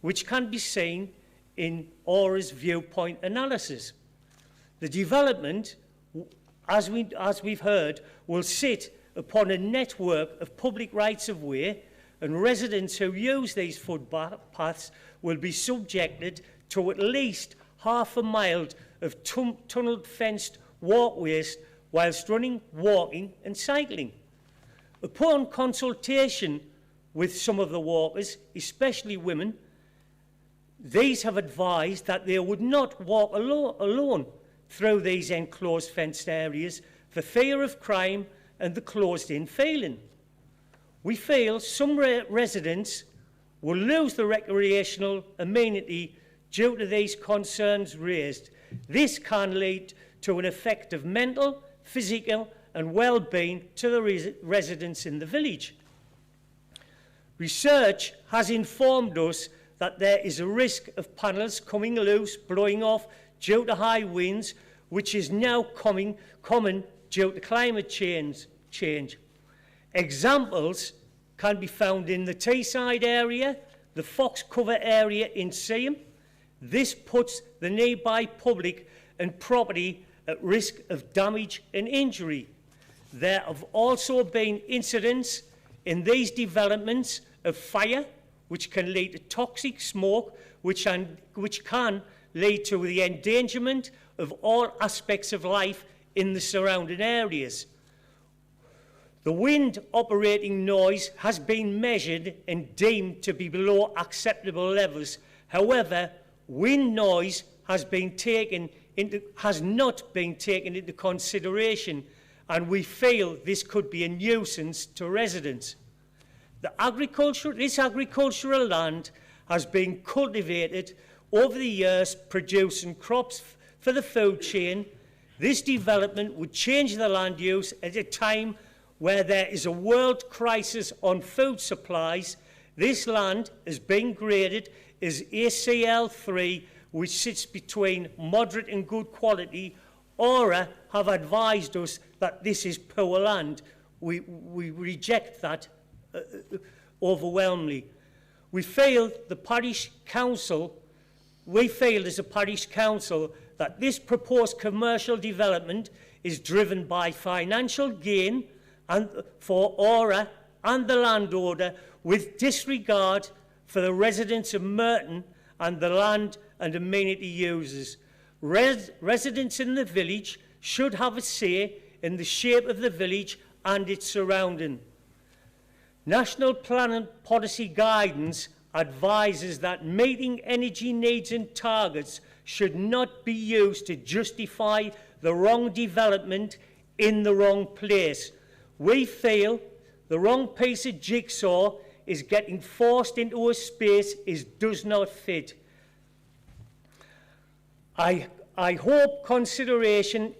which can be seen in Aura's viewpoint analysis. The development, as we've heard, will sit upon a network of public rights-of-way, and residents who use these footpaths will be subjected to at least half a mile of tunnelled fenced walkways whilst running, walking and cycling. Upon consultation with some of the walkers, especially women, these have advised that they would not walk alone through these enclosed fenced areas for fear of crime and the closed-in feeling. We feel some residents will lose the recreational amenity due to these concerns raised. This can lead to an effect of mental, physical and well-being to the residents in the village. Research has informed us that there is a risk of panels coming loose, blowing off due to high winds, which is now common due to climate change. Examples can be found in the Teesside area, the Fox Cover area in Seaham. This puts the nearby public and property at risk of damage and injury. There have also been incidents in these developments of fire, which can lead to toxic smoke, which can lead to the endangerment of all aspects of life in the surrounding areas. The wind operating noise has been measured and deemed to be below acceptable levels. However, wind noise has not been taken into consideration, and we feel this could be a nuisance to residents. This agricultural land has been cultivated over the years, producing crops for the food chain. This development would change the land use at a time where there is a world crisis on food supplies. This land has been graded as ACL3, which sits between moderate and good quality. Aura have advised us that this is poor land. We reject that overwhelmingly. We feel as a parish council that this proposed commercial development is driven by financial gain and for Aura and the landowner, with disregard for the residents of Merton and the land and amenity users. Residents in the village should have a say in the shape of the village and its surrounding. National Planning Policy Guidance advises that meeting energy needs and targets should not be used to justify the wrong development in the wrong place. We feel the wrong piece of jigsaw is getting forced into a space it does not fit. I hope consideration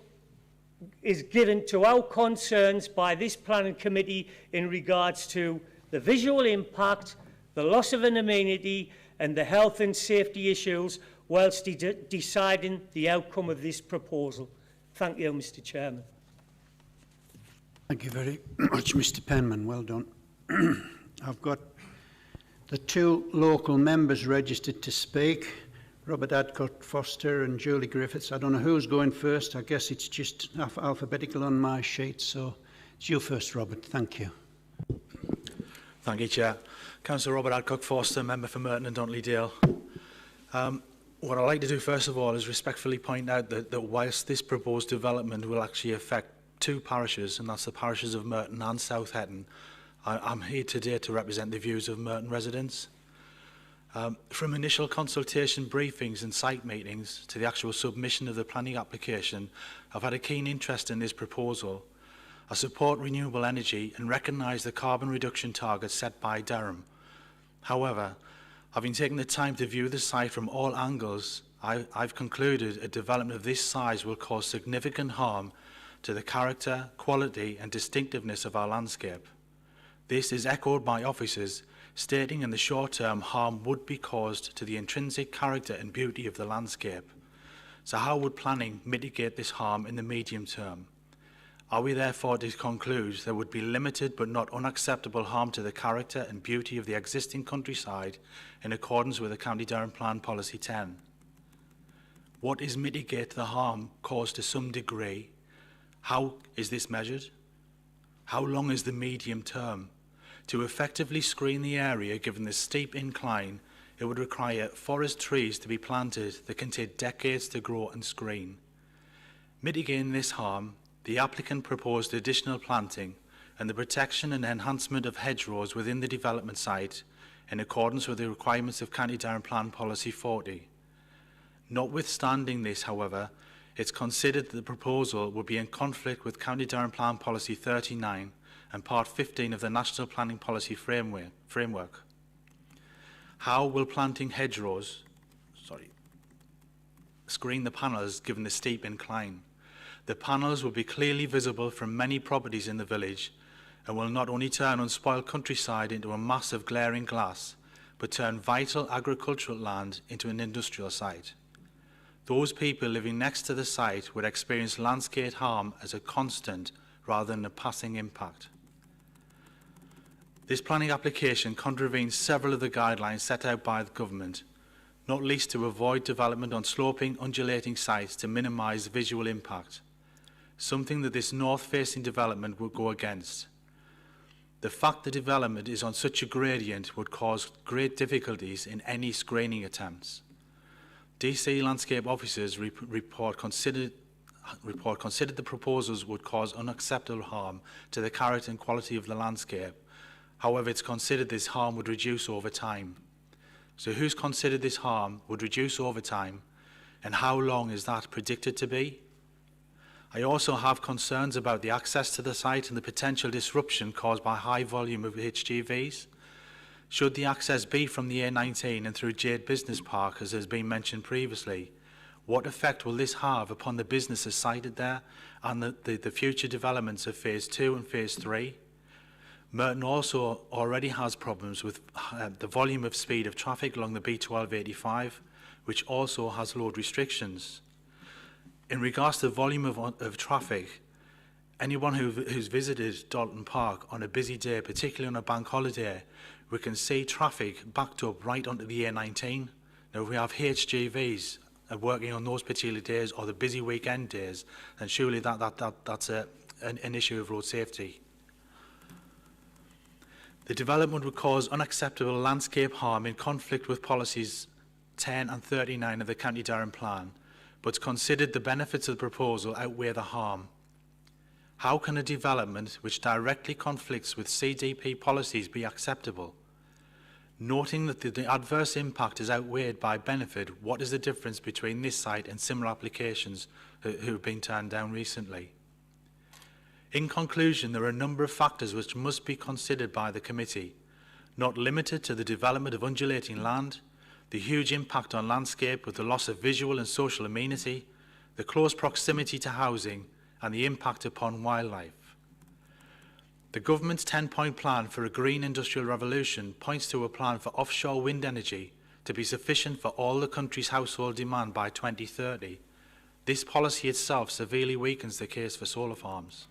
is given to our concerns by this planning committee in regards to the visual impact, the loss of an amenity and the health and safety issues whilst deciding the outcome of this proposal. Thank you, Mr. Chairman. Thank you very much, Mr. Penman. Well done. I've got the two local members registered to speak, Robert Adcock Foster and Julie Griffiths. I don't know who's going first. I guess it's just alphabetical on my sheet, so it's you first, Robert. Thank you. Thank you, Chair. Councillor Robert Adcock Foster, member for Merton and Duntley Dale. What I'd like to do first of all is respectfully point out that whilst this proposed development will actually affect two parishes, and that's the parishes of Merton and South Hetton, I'm here today to represent the views of Merton residents. From initial consultation briefings and site meetings to the actual submission of the planning application, I've had a keen interest in this proposal. I support renewable energy and recognise the carbon reduction targets set by Durham. However, having taken the time to view the site from all angles, I've concluded a development of this size will cause significant harm to the character, quality and distinctiveness of our landscape. This is echoed by officers stating in the short term harm would be caused to the intrinsic character and beauty of the landscape. So how would planning mitigate this harm in the medium term? Are we therefore to conclude there would be limited but not unacceptable harm to the character and beauty of the existing countryside in accordance with the County Durham Plan Policy 10? What is mitigate the harm caused to some degree? How is this measured? How long is the medium term? To effectively screen the area, given the steep incline, it would require forest trees to be planted that can take decades to grow and screen. Mitigating this harm, the applicant proposed additional planting and the protection and enhancement of hedgerows within the development site in accordance with the requirements of County Durham Plan Policy 40. Notwithstanding this, however, it's considered that the proposal would be in conflict with County Durham Plan Policy 39 and Part 15 of the National Planning Policy Framework. How will planting hedgerows screen the panels given the steep incline? The panels will be clearly visible from many properties in the village and will not only turn unspoiled countryside into a mass of glaring glass, but turn vital agricultural land into an industrial site. Those people living next to the site would experience landscape harm as a constant rather than a passing impact. This planning application contravenes several of the guidelines set out by the government, not least to avoid development on sloping, undulating sites to minimise visual impact, something that this north-facing development would go against. The fact the development is on such a gradient would cause great difficulties in any screening attempts. DC landscape officers report considered the proposals would cause unacceptable harm to the character and quality of the landscape. However, it's considered this harm would reduce over time. So who's considered this harm would reduce over time, and how long is that predicted to be? I also have concerns about the access to the site and the potential disruption caused by high volume of HGVs. Should the access be from the A19 and through Jade Business Park, as has been mentioned previously, what effect will this have upon the businesses sited there and the future developments of Phase 2 and Phase 3? Merton also already has problems with the volume of speed of traffic along the B1285, which also has load restrictions. In regards to the volume of traffic, anyone who's visited Dalton Park on a busy day, particularly on a bank holiday, we can see traffic backed up right onto the A19. Now, if we have HGVs working on those particular days or the busy weekend days, then surely that's an issue of road safety. The development would cause unacceptable landscape harm in conflict with policies 10 and 39 of the County Durham Plan, but it's considered the benefits of the proposal outweigh the harm. How can a development which directly conflicts with CDP policies be acceptable? Noting that the adverse impact is outweighed by benefit, what is the difference between this site and similar applications who have been turned down recently? In conclusion, there are a number of factors which must be considered by the committee, not limited to the development of undulating land, the huge impact on landscape with the loss of visual and social amenity, the close proximity to housing, and the impact upon wildlife. The government's 10-point plan for a green industrial revolution points to a plan for offshore wind energy to be sufficient for all the country's household demand by 2030. This policy itself severely weakens the case for solar farms.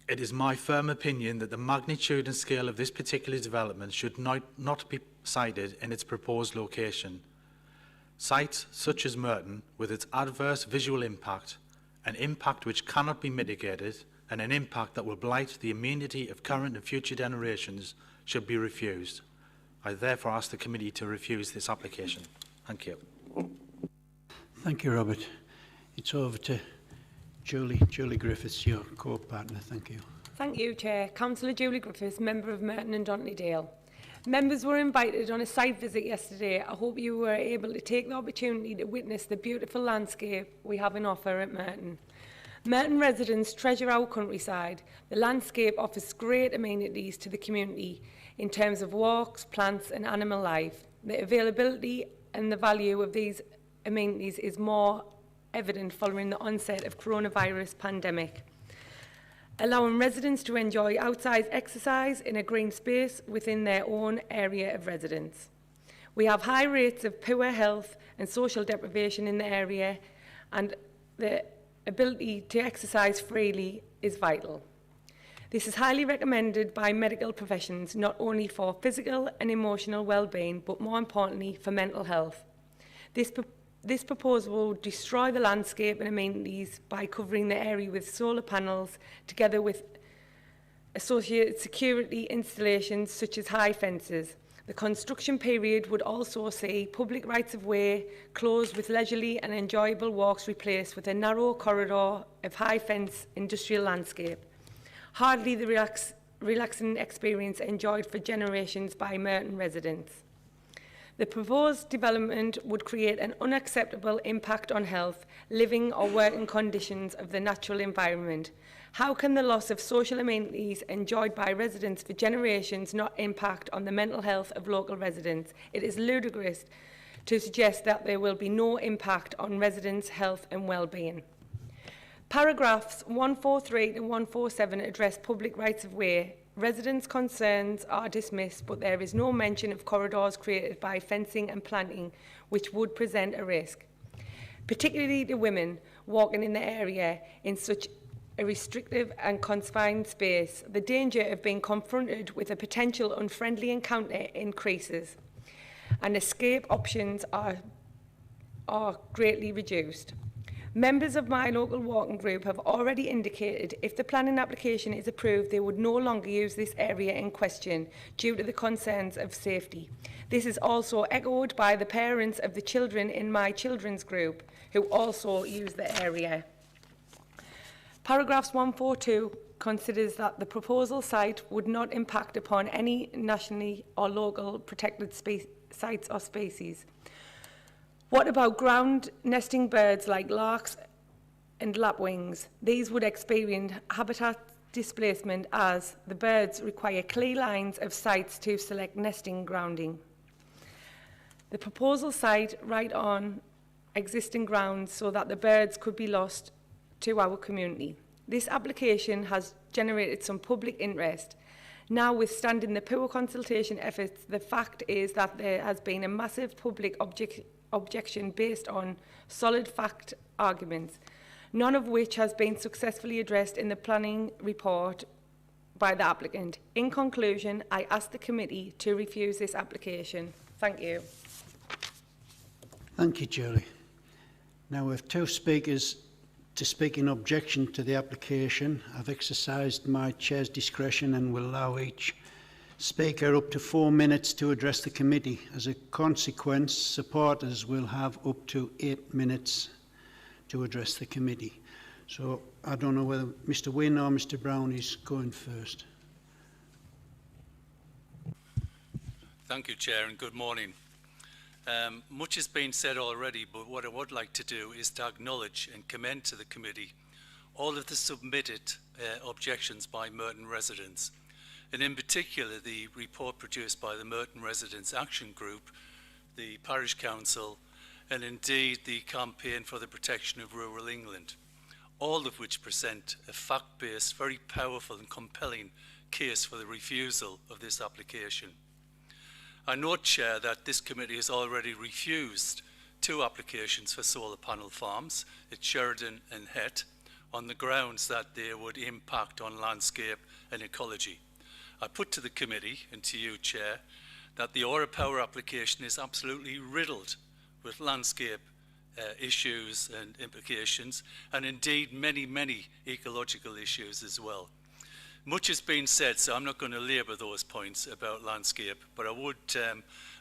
It is my firm opinion that the magnitude and scale of this particular development should not be cited in its proposed location. Sites such as Merton, with its adverse visual impact, an impact which cannot be mitigated, and an impact that will blight the amenity of current and future generations, should be refused. I therefore ask the committee to refuse this application. Thank you. Thank you, Robert. It's over to Julie Griffiths, your co-partner. Thank you. Thank you, Chair. Councillor Julie Griffiths, member of Merton and Dale. Members were invited on a site visit yesterday. I hope you were able to take the opportunity to witness the beautiful landscape we have in offer at Merton. Merton residents treasure our countryside. The landscape offers great amenities to the community in terms of walks, plants and animal life. The availability and the value of these amenities is more evident following the onset of coronavirus pandemic. Allowing residents to enjoy outside exercise in a green space within their own area of residence. We have high rates of poor health and social deprivation in the area, and the ability to exercise freely is vital. This is highly recommended by medical professions, not only for physical and emotional well-being, but more importantly for mental health. This proposal will destroy the landscape and amenities by covering the area with solar panels, together with associated security installations such as high fences. The construction period would also see public rights-of-way closed with leisurely and enjoyable walks replaced with a narrow corridor of high-fence industrial landscape. Hardly the relaxing experience enjoyed for generations by Merton residents. The proposed development would create an unacceptable impact on health, living or working conditions of the natural environment. How can the loss of social amenities enjoyed by residents for generations not impact on the mental health of local residents? It is ludicrous to suggest that there will be no impact on residents' health and well-being. Paragraphs 143 to 147 address public rights-of-way. Residents' concerns are dismissed, but there is no mention of corridors created by fencing and planting, which would present a risk, particularly to women walking in the area in such a restrictive and confined space. The danger of being confronted with a potential unfriendly encounter increases, and escape options are greatly reduced. Members of my local walking group have already indicated if the planning application is approved, they would no longer use this area in question due to the concerns of safety. This is also echoed by the parents of the children in my children's group who also use the area. Paragraphs 142 considers that the proposal site would not impact upon any nationally or local protected sites or species. What about ground nesting birds like larks and lapwings? These would experience habitat displacement as the birds require clear lines of sites to select nesting grounding. The proposal site right on existing grounds so that the birds could be lost to our community. This application has generated some public interest. Notwithstanding the poor consultation efforts, the fact is that there has been a massive public objection based on solid fact arguments, none of which has been successfully addressed in the planning report by the applicant. In conclusion, I ask the committee to refuse this application. Thank you. Thank you, Julie. Now we have two speakers to speak in objection to the application. I've exercised my chair's discretion and will allow each speaker up to 4 minutes to address the committee. As a consequence, supporters will have up to 8 minutes to address the committee. So I don't know whether Mr. Wynne or Mr. Brown is going first. Thank you, Chair, and good morning. Much has been said already, but what I would like to do is to acknowledge and commend to the committee all of the submitted objections by Merton residents. and in particular the report produced by the Merton Residents Action Group, the Parish Council, and indeed the Campaign for the Protection of Rural England, all of which present a fact-based, very powerful and compelling case for the refusal of this application. I note, Chair, that this committee has already refused 2 applications for solar panel farms at Sheridan and Het on the grounds that they would impact on landscape and ecology. I put to the committee and to you, Chair, that the Aura Power application is absolutely riddled with landscape issues and implications, and indeed many ecological issues as well. Much has been said, so I'm not going to labour those points about landscape, but I would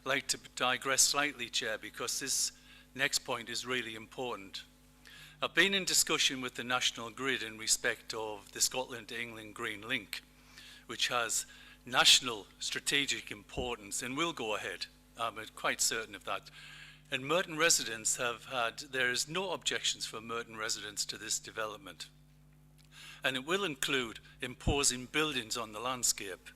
like to digress slightly, Chair, because this next point is really important. I've been in discussion with the National Grid in respect of the Scotland to England Green Link, which has national strategic importance and will go ahead. I'm quite certain of that. And Merton residents there is no objections for Merton residents to this development. And it will include imposing buildings on the landscape.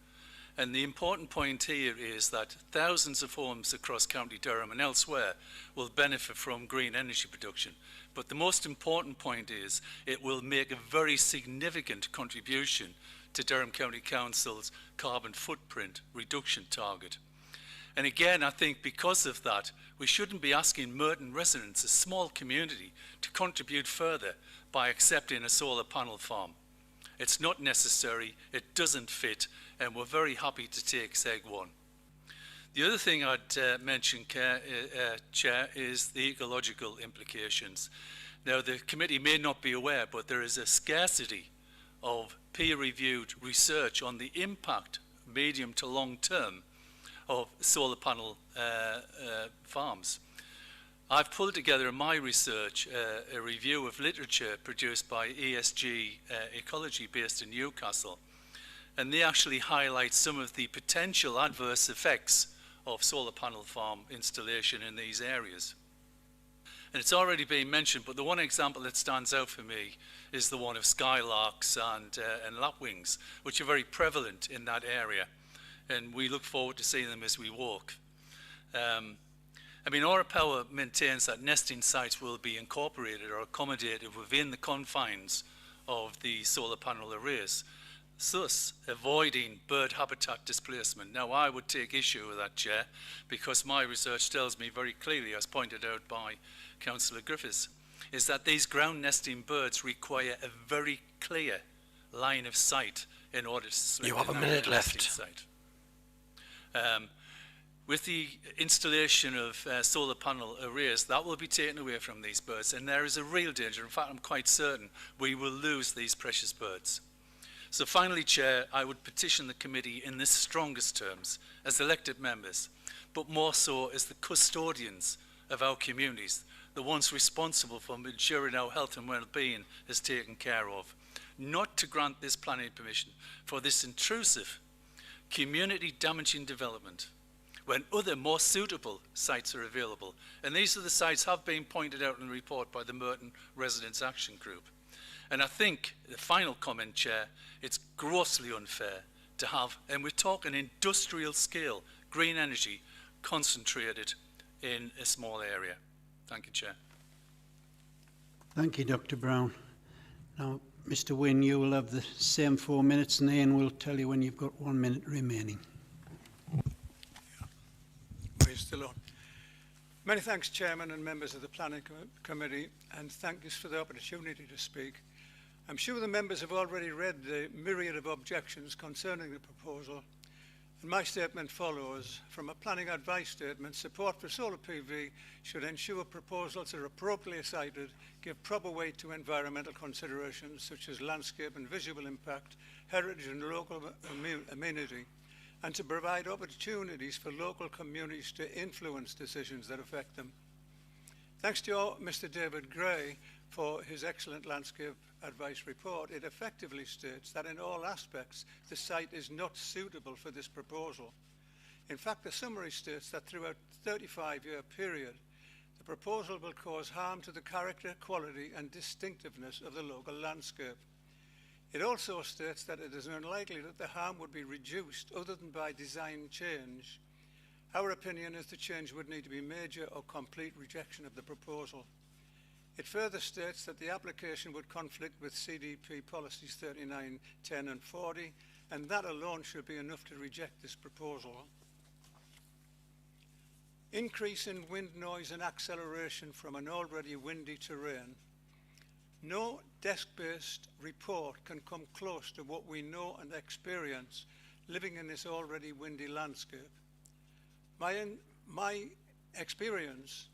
And the important point here is that thousands of homes across County Durham and elsewhere will benefit from green energy production. But the most important point is it will make a very significant contribution to Durham County Council's carbon footprint reduction target. And again, I think because of that, we shouldn't be asking Merton residents, a small community, to contribute further by accepting a solar panel farm. It's not necessary, it doesn't fit, and we're very happy to take Seg 1. The other thing I'd mention, Chair, is the ecological implications. Now, the committee may not be aware, but there is a scarcity of peer-reviewed research on the impact, medium to long term, of solar panel farms. I've pulled together in my research a review of literature produced by ESG Ecology based in Newcastle, and they actually highlight some of the potential adverse effects of solar panel farm installation in these areas. And it's already been mentioned, but the one example that stands out for me is the one of skylarks and lapwings, which are very prevalent in that area, and we look forward to seeing them as we walk. I mean, Aura Power maintains that nesting sites will be incorporated or accommodated within the confines of the solar panel arrays, thus avoiding bird habitat displacement. Now, I would take issue with that, Chair, because my research tells me very clearly, as pointed out by Councillor Griffiths, is that these ground nesting birds require a very clear line of sight in order to select You have a minute left. Site. With the installation of solar panel arrays, that will be taken away from these birds, and there is a real danger. In fact, I'm quite certain we will lose these precious birds. So finally, Chair, I would petition the committee in the strongest terms as elected members, but more so as the custodians of our communities, the ones responsible for ensuring our health and well-being is taken care of, not to grant this planning permission for this intrusive, community-damaging development when other more suitable sites are available. And these are the sites have been pointed out in the report by the Merton Residents Action Group. And I think, the final comment, Chair, it's grossly unfair to have, and we're talking industrial scale, green energy concentrated in a small area. Thank you, Chair. Thank you, Dr. Brown. Now, Mr. Wynne, you will have the same 4 minutes, and Ian will tell you when you've got 1 minute remaining. We're still on. Many thanks, Chairman and members of the Planning Committee, and thank you for the opportunity to speak. I'm sure the members have already read the myriad of objections concerning the proposal, and my statement follows. From a planning advice statement, support for solar PV should ensure proposals are appropriately cited, give proper weight to environmental considerations such as landscape and visual impact, heritage and local amenity, and to provide opportunities for local communities to influence decisions that affect them. Thanks to Mr. David Gray for his excellent landscape advice report. It effectively states that in all aspects the site is not suitable for this proposal. In fact, the summary states that throughout a 35-year period, the proposal will cause harm to the character, quality and distinctiveness of the local landscape. It also states that it is unlikely that the harm would be reduced other than by design change. Our opinion is the change would need to be major or complete rejection of the proposal. It further states that the application would conflict with CDP policies 39, 10 and 40, and that alone should be enough to reject this proposal. Increase in wind noise and acceleration from an already windy terrain. No desk-based report can come close to what we know and experience living in this already windy landscape. My experience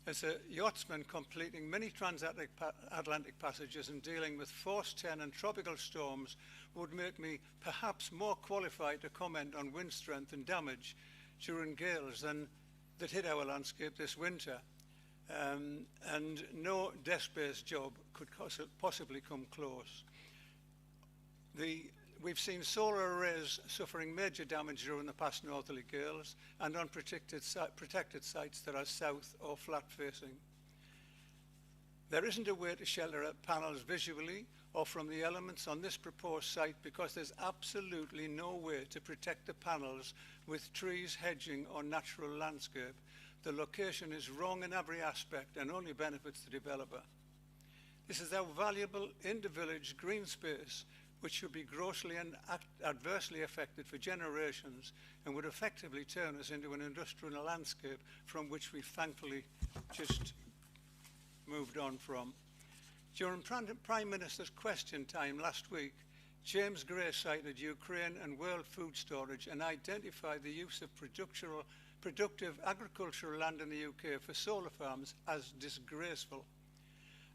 as a yachtsman completing many transatlantic passages and dealing with force 10 and tropical storms would make me perhaps more qualified to comment on wind strength and damage during gales that hit our landscape this winter. And no desk-based job could possibly come close. We've seen solar arrays suffering major damage during the past northerly gales and on protected sites that are south or flat-facing. There isn't a way to shelter panels visually or from the elements on this proposed site because there's absolutely no way to protect the panels with trees, hedging or natural landscape. The location is wrong in every aspect and only benefits the developer. This is our valuable in-the-village green space, which should be grossly and adversely affected for generations and would effectively turn us into an industrial landscape from which we thankfully just moved on from. During Prime Minister's question time last week, James Gray cited Ukraine and World Food Storage and identified the use of productive agricultural land in the UK for solar farms as disgraceful,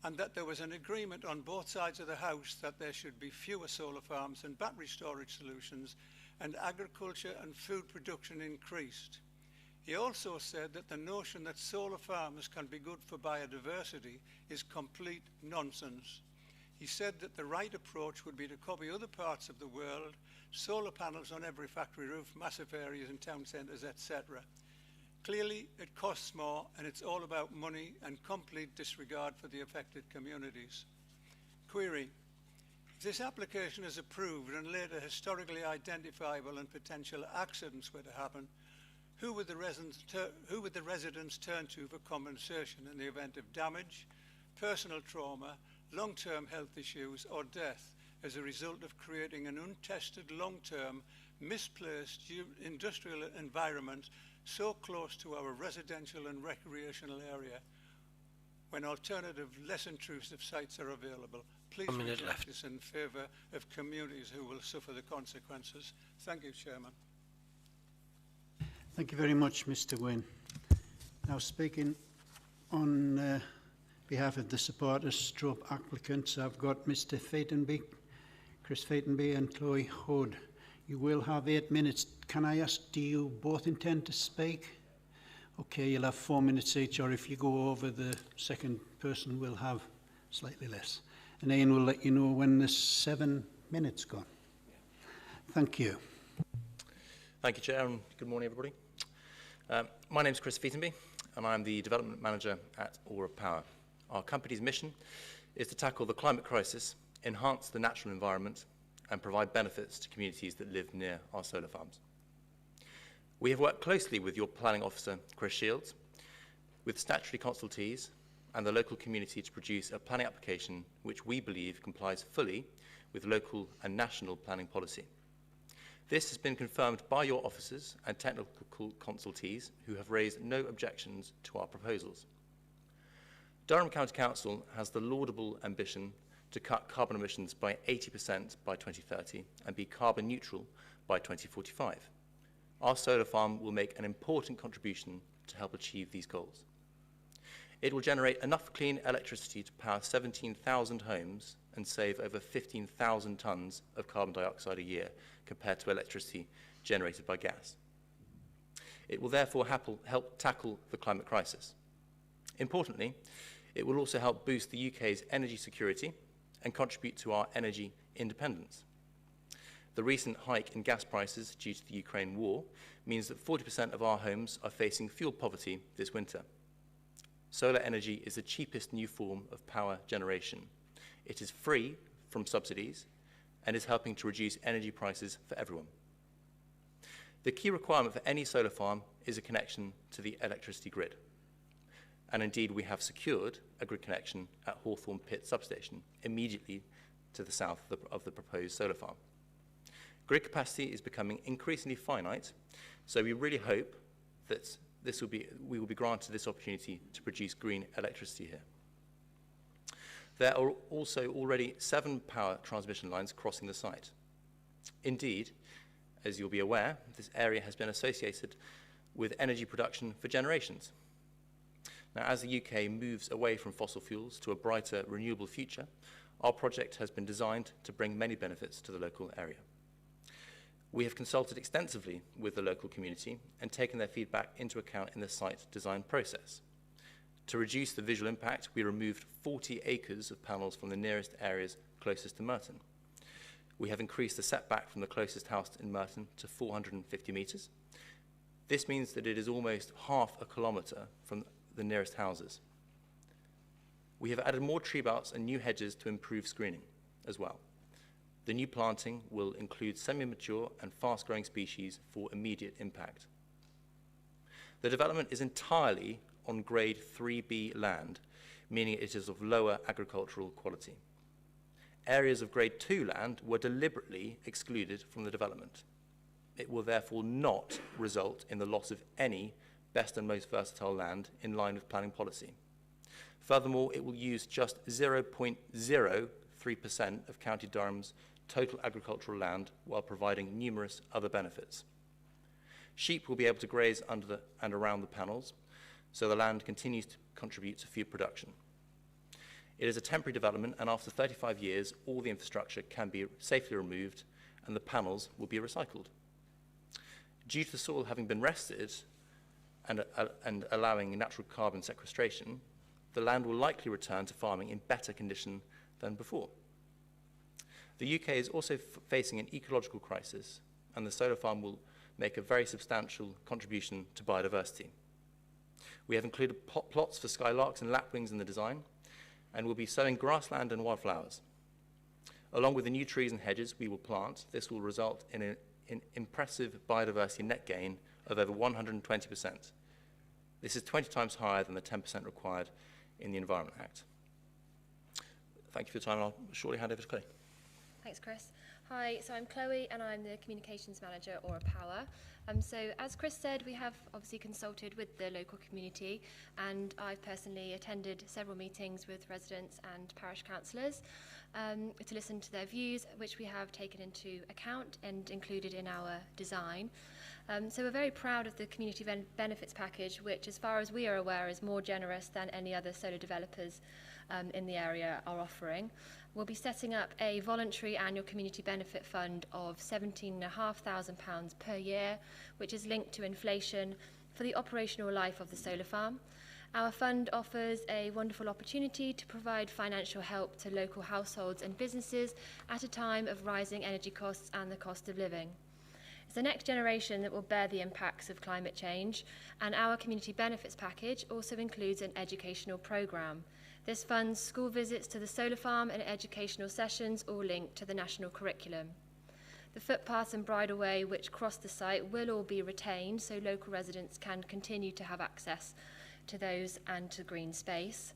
and that there was an agreement on both sides of the House that there should be fewer solar farms and battery storage solutions, and agriculture and food production increased. He also said that the notion that solar farms can be good for biodiversity is complete nonsense. He said that the right approach would be to copy other parts of the world, solar panels on every factory roof, massive areas in town centres, etc. Clearly, it costs more, and it's all about money and complete disregard for the affected communities. Query: if this application is approved and later historically identifiable and potential accidents were to happen, who would the residents turn to for compensation in the event of damage, personal trauma, long-term health issues or death as a result of creating an untested, long-term, misplaced industrial environment so close to our residential and recreational area when alternative, less intrusive sites are available? Please reject this in favour of communities who will suffer the consequences. Thank you, Chairman. Thank you very much, Mr. Wynne. Now, speaking on behalf of the supporters stroke applicants, I've got Mr. Feitenby, Chris Feitenby and Chloe Hood. You will have 8 minutes. Can I ask, do you both intend to speak? Okay, you'll have 4 minutes each, or if you go over, the second person will have slightly less. And Ian will let you know when the 7 minutes gone. Thank you. Thank you, Chair, and good morning, everybody. My name is Chris Feitenby, and I'm the Development Manager at Aura Power. Our company's mission is to tackle the climate crisis, enhance the natural environment, and provide benefits to communities that live near our solar farms. We have worked closely with your planning officer, Chris Shields, with statutory consultees and the local community to produce a planning application which we believe complies fully with local and national planning policy. This has been confirmed by your officers and technical consultees who have raised no objections to our proposals. Durham County Council has the laudable ambition to cut carbon emissions by 80% by 2030 and be carbon neutral by 2045. Our solar farm will make an important contribution to help achieve these goals. It will generate enough clean electricity to power 17,000 homes and save over 15,000 tonnes of carbon dioxide a year compared to electricity generated by gas. It will therefore help tackle the climate crisis. Importantly, it will also help boost the UK's energy security and contribute to our energy independence. The recent hike in gas prices due to the Ukraine war means that 40% of our homes are facing fuel poverty this winter. Solar energy is the cheapest new form of power generation. It is free from subsidies and is helping to reduce energy prices for everyone. The key requirement for any solar farm is a connection to the electricity grid. And indeed, we have secured a grid connection at Hawthorne Pit substation immediately to the south of the proposed solar farm. Grid capacity is becoming increasingly finite, so we really hope that we will be granted this opportunity to produce green electricity here. There are also already 7 power transmission lines crossing the site. Indeed, as you'll be aware, this area has been associated with energy production for generations. Now, as the UK moves away from fossil fuels to a brighter, renewable future, our project has been designed to bring many benefits to the local area. We have consulted extensively with the local community and taken their feedback into account in the site design process. To reduce the visual impact, we removed 40 acres of panels from the nearest areas closest to Merton. We have increased the setback from the closest house in Merton to 450 metres. This means that it is almost half a kilometre from the nearest houses. We have added more tree belts and new hedges to improve screening as well. The new planting will include semi-mature and fast-growing species for immediate impact. The development is entirely on grade 3B land, meaning it is of lower agricultural quality. Areas of grade 2 land were deliberately excluded from the development. It will therefore not result in the loss of any best and most versatile land in line with planning policy. Furthermore, it will use just 0.03% of County Durham's total agricultural land while providing numerous other benefits. Sheep will be able to graze under and around the panels, so the land continues to contribute to food production. It is a temporary development, and after 35 years, all the infrastructure can be safely removed and the panels will be recycled. Due to the soil having been rested and allowing natural carbon sequestration, the land will likely return to farming in better condition than before. The UK is also facing an ecological crisis, and the solar farm will make a very substantial contribution to biodiversity. We have included plots for skylarks and lapwings in the design, and will be sowing grassland and wildflowers. Along with the new trees and hedges we will plant, this will result in an impressive biodiversity net gain of over 120%. This is 20 times higher than the 10% required in the Environment Act. Thank you for your time, and I'll shortly hand over to Chloe. Thanks, Chris. Hi, so I'm Chloe, and I'm the Communications Manager at Aura Power. So as Chris said, we have obviously consulted with the local community, and I've personally attended several meetings with residents and parish councillors to listen to their views, which we have taken into account and included in our design. So we're very proud of the community benefits package, which, as far as we are aware, is more generous than any other solar developers in the area are offering. We'll be setting up a voluntary annual community benefit fund of £17,500 per year, which is linked to inflation for the operational life of the solar farm. Our fund offers a wonderful opportunity to provide financial help to local households and businesses at a time of rising energy costs and the cost of living. It's the next generation that will bear the impacts of climate change, and our community benefits package also includes an educational programme. This funds school visits to the solar farm and educational sessions, all linked to the national curriculum. The footpaths and bridleway which cross the site will all be retained, so local residents can continue to have access to those and to green space.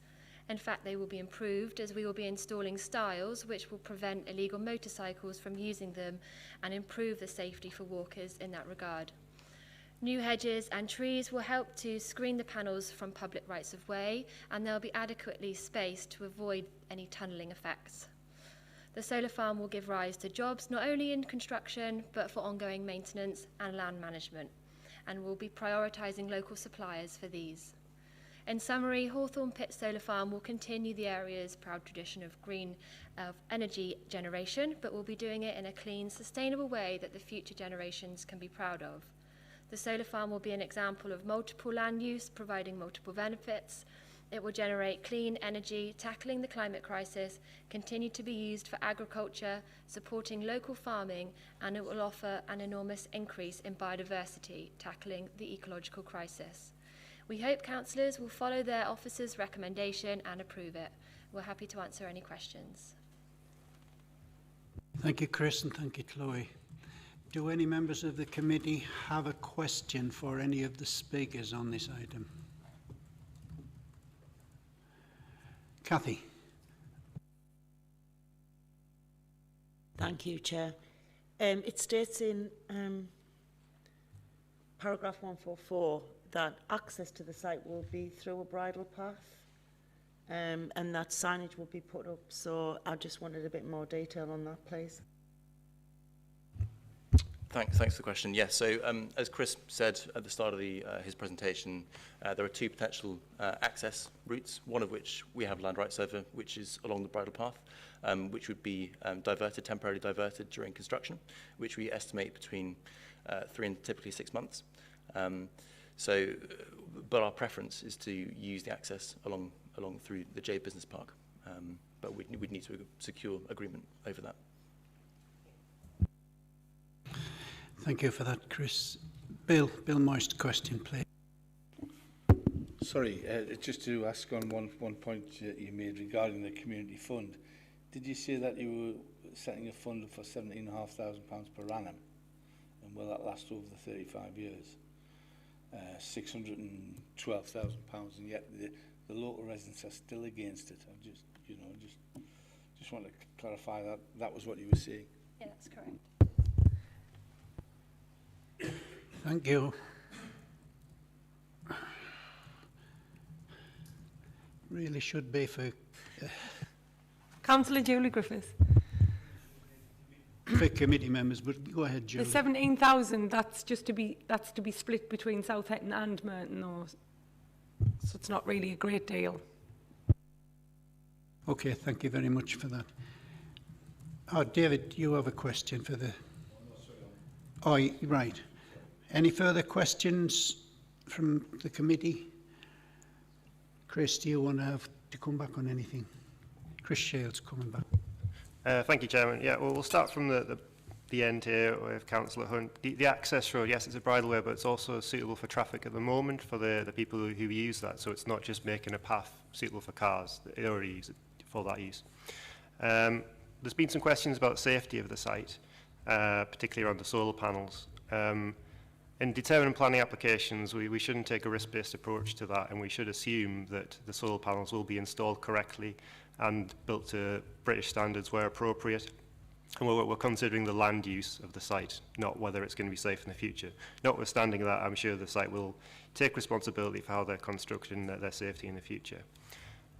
In fact, they will be improved, as we will be installing stiles which will prevent illegal motorcycles from using them and improve the safety for walkers in that regard. New hedges and trees will help to screen the panels from public rights of way, and they'll be adequately spaced to avoid any tunnelling effects. The solar farm will give rise to jobs not only in construction but for ongoing maintenance and land management, and we'll be prioritising local suppliers for these. In summary, Hawthorne Pit Solar Farm will continue the area's proud tradition of green energy generation, but will be doing it in a clean, sustainable way that the future generations can be proud of. The solar farm will be an example of multiple land use, providing multiple benefits. It will generate clean energy, tackling the climate crisis, continue to be used for agriculture, supporting local farming, and it will offer an enormous increase in biodiversity, tackling the ecological crisis. We hope councillors will follow their officers' recommendation and approve it. We're happy to answer any questions. Thank you, Chris, and thank you, Chloe. Do any members of the committee have a question for any of the speakers on this item? Cathy. Thank you, Chair. It states in paragraph 144 that access to the site will be through a bridle path, and that signage will be put up. So I just wanted a bit more detail on that, please. Thanks for the question. Yes, so as Chris said at the start of his presentation, there are two potential access routes, one of which we have land rights over, which is along the bridle path, which would be temporarily diverted during construction, which we estimate between 3 and typically 6 months. But our preference is to use the access along through the J Business Park, but we'd need to secure agreement over that. Thank you for that, Chris. Bill Moist, question, please. Sorry, just to ask on one point you made regarding the community fund. Did you say that you were setting a fund for £17,500 per annum? And will that last over the 35 years? £612,000, and yet the local residents are still against it. I just want to clarify that was what you were saying. Yeah, that's correct. Thank you. Really should be for Councillor Julie Griffiths. for committee members, but go ahead, Julie. The 17,000, that's to be split between Southampton and Merton, though. So it's not really a great deal. Okay, thank you very much for that. Oh, David, you have a question for the... Oh, right. Any further questions from the committee? Chris, do you want to come back on anything? Chris Shales coming back. Thank you, Chairman. Yeah, well, we'll start from the end here with Councillor Hunt. The access road, yes, it's a bridleway, but it's also suitable for traffic at the moment for the people who use that. So it's not just making a path suitable for cars. They already use it for that use. There's been some questions about safety of the site, particularly around the solar panels. In determining planning applications, we shouldn't take a risk-based approach to that, and we should assume that the solar panels will be installed correctly and built to British standards where appropriate. And we're considering the land use of the site, not whether it's going to be safe in the future. Notwithstanding that, I'm sure the site will take responsibility for how they're constructing their safety in the future.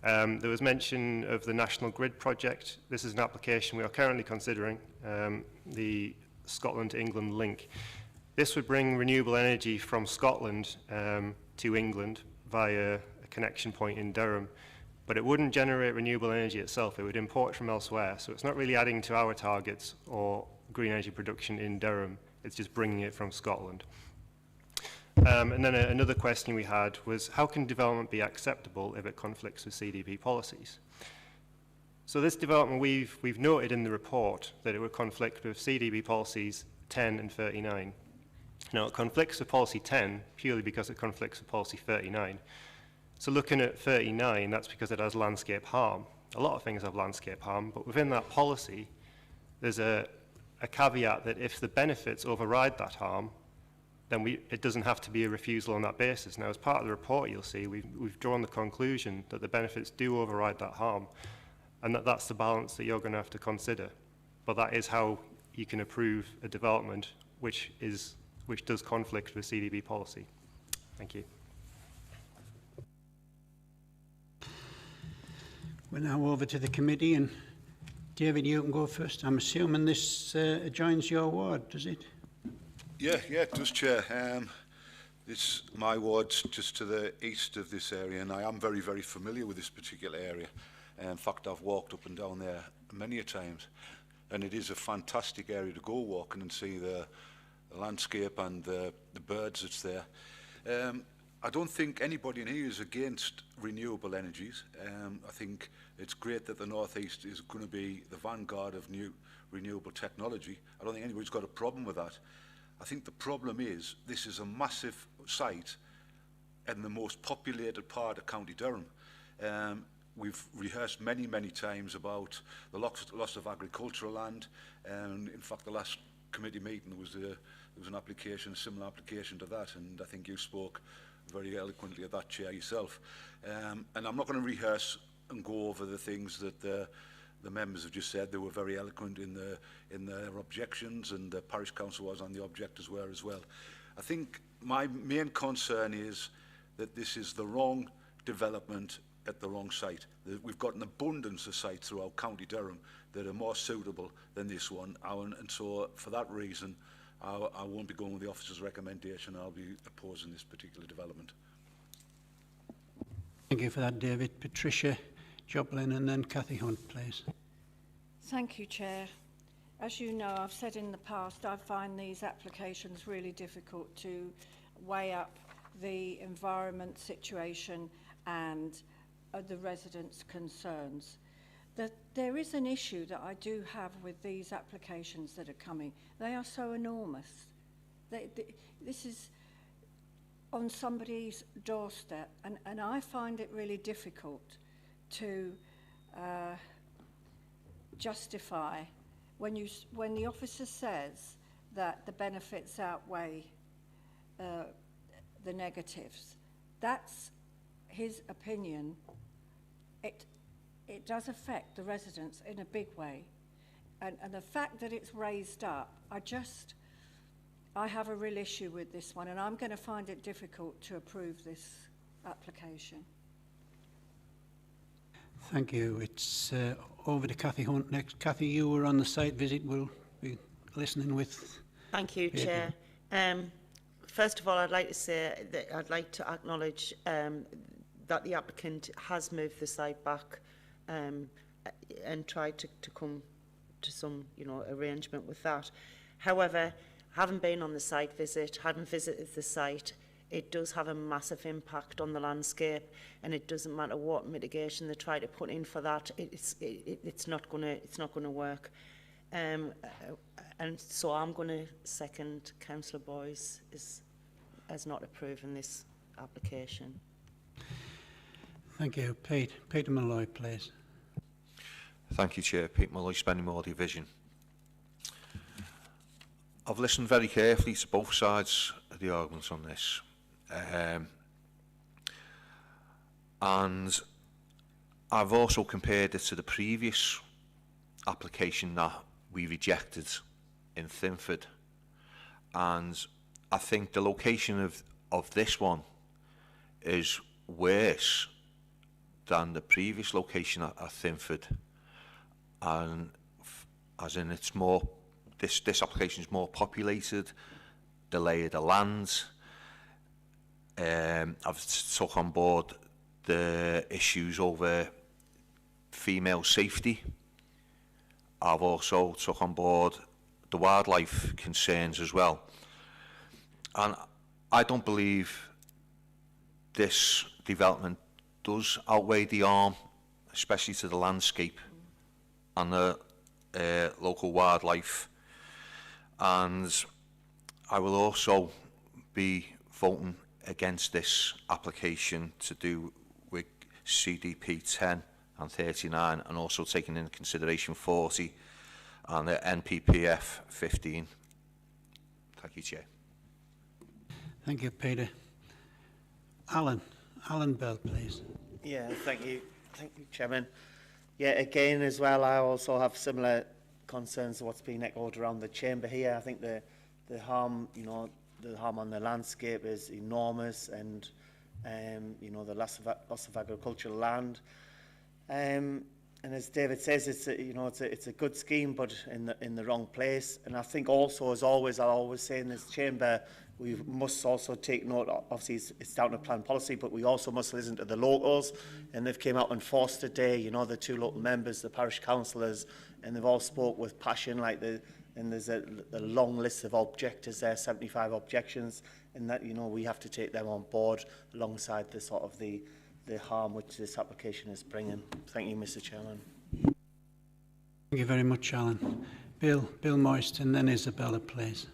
There was mention of the National Grid project. This is an application we are currently considering, the Scotland to England link. This would bring renewable energy from Scotland to England via a connection point in Durham, but it wouldn't generate renewable energy itself. It would import from elsewhere, so it's not really adding to our targets or green energy production in Durham. It's just bringing it from Scotland. And then another question we had was, how can development be acceptable if it conflicts with CDP policies? So this development, we've noted in the report that it would conflict with CDP policies 10 and 39. Now, it conflicts with policy 10 purely because it conflicts with policy 39. So looking at 39, that's because it has landscape harm. A lot of things have landscape harm, but within that policy, there's a caveat that if the benefits override that harm, then it doesn't have to be a refusal on that basis. Now, as part of the report, you'll see we've drawn the conclusion that the benefits do override that harm, and that's the balance that you're going to have to consider. But that is how you can approve a development which does conflict with CDB policy. Thank you. We're now over to the committee, and David, you can go first. I'm assuming this adjoins your ward, does it? Yeah, it does, Chair. It's my ward's just to the east of this area, and I am very, very familiar with this particular area. In fact, I've walked up and down there many a times, and it is a fantastic area to go walking and see the landscape and the birds that's there. I don't think anybody in here is against renewable energies. I think it's great that the North East is going to be the vanguard of new renewable technology. I don't think anybody's got a problem with that. I think the problem is this is a massive site in the most populated part of County Durham. we've rehearsed many, many times about the loss of agricultural land. And in fact, the last committee meeting there was an application, a similar application to that, and I think you spoke very eloquently at that, Chair, yourself. And I'm not going to rehearse and go over the things that the members have just said. They were very eloquent in their objections, and the Parish Council was on the objectors were as well. I think my main concern is that this is the wrong development at the wrong site. We've got an abundance of sites throughout County Durham that are more suitable than this one, and so for that reason I won't be going with the officer's recommendation. I'll be opposing this particular development. Thank you for that, David. Patricia Joplin and then Cathy Hunt, please. Thank you, Chair. As you know, I've said in the past, I find these applications really difficult to weigh up the environment situation and the residents' concerns. That there is an issue that I do have with these applications that are coming. They are so enormous. This is on somebody's doorstep, and I find it really difficult to justify when the officer says that the benefits outweigh the negatives. That's his opinion. It does affect the residents in a big way, and the fact that it's raised up, I have a real issue with this one, and I'm going to find it difficult to approve this application. Thank you. It's over to Cathy Hunt next. Cathy, you were on the site visit. We'll be listening with. Thank you, Chair. First of all, I'd like to say that I'd like to acknowledge that the applicant has moved the site back and tried to come to some, arrangement with that. However, having been on the site visit, having visited the site, it does have a massive impact on the landscape, and it doesn't matter what mitigation they try to put in for that. It's not gonna work. And so I'm going to second Councillor Boyce as not approving this application. Thank you. Peter Malloy, please. Thank you, Chair. Pete Malloy, Spennymoor Division. I've listened very carefully to both sides of the arguments on this. And I've also compared it to the previous application that we rejected in Thinford. And I think the location of this one is worse than the previous location at Thinford. And as in it's more, this application is more populated, the lay of the land. I've took on board the issues over female safety. I've also took on board the wildlife concerns as well. And I don't believe this development does outweigh the harm, especially to the landscape and the local wildlife. And I will also be voting against this application to do with CDP 10 and 39, and also taking into consideration 40 and the NPPF 15. Thank you, Chair. Thank you, Peter. Alan Bell, please. Yeah, thank you, Chairman. Yeah, again as well, I also have similar concerns to what's being echoed around the chamber here. I think the harm, the harm on the landscape is enormous, and the loss of agricultural land. And as David says, it's a good scheme, but in the wrong place. And I think also, as always, I always say in this chamber, we must also take note. Obviously, it's down to plan policy, but we also must listen to the locals. And they've came out and forced today. The two local members, the parish councillors, and they've all spoke with passion. And there's a long list of objectors there, 75 objections, and that we have to take them on board alongside the sort of the harm which this application is bringing. Thank you, Mr. Chairman. Thank you very much, Alan. Bill Moist, and then Isabella, please.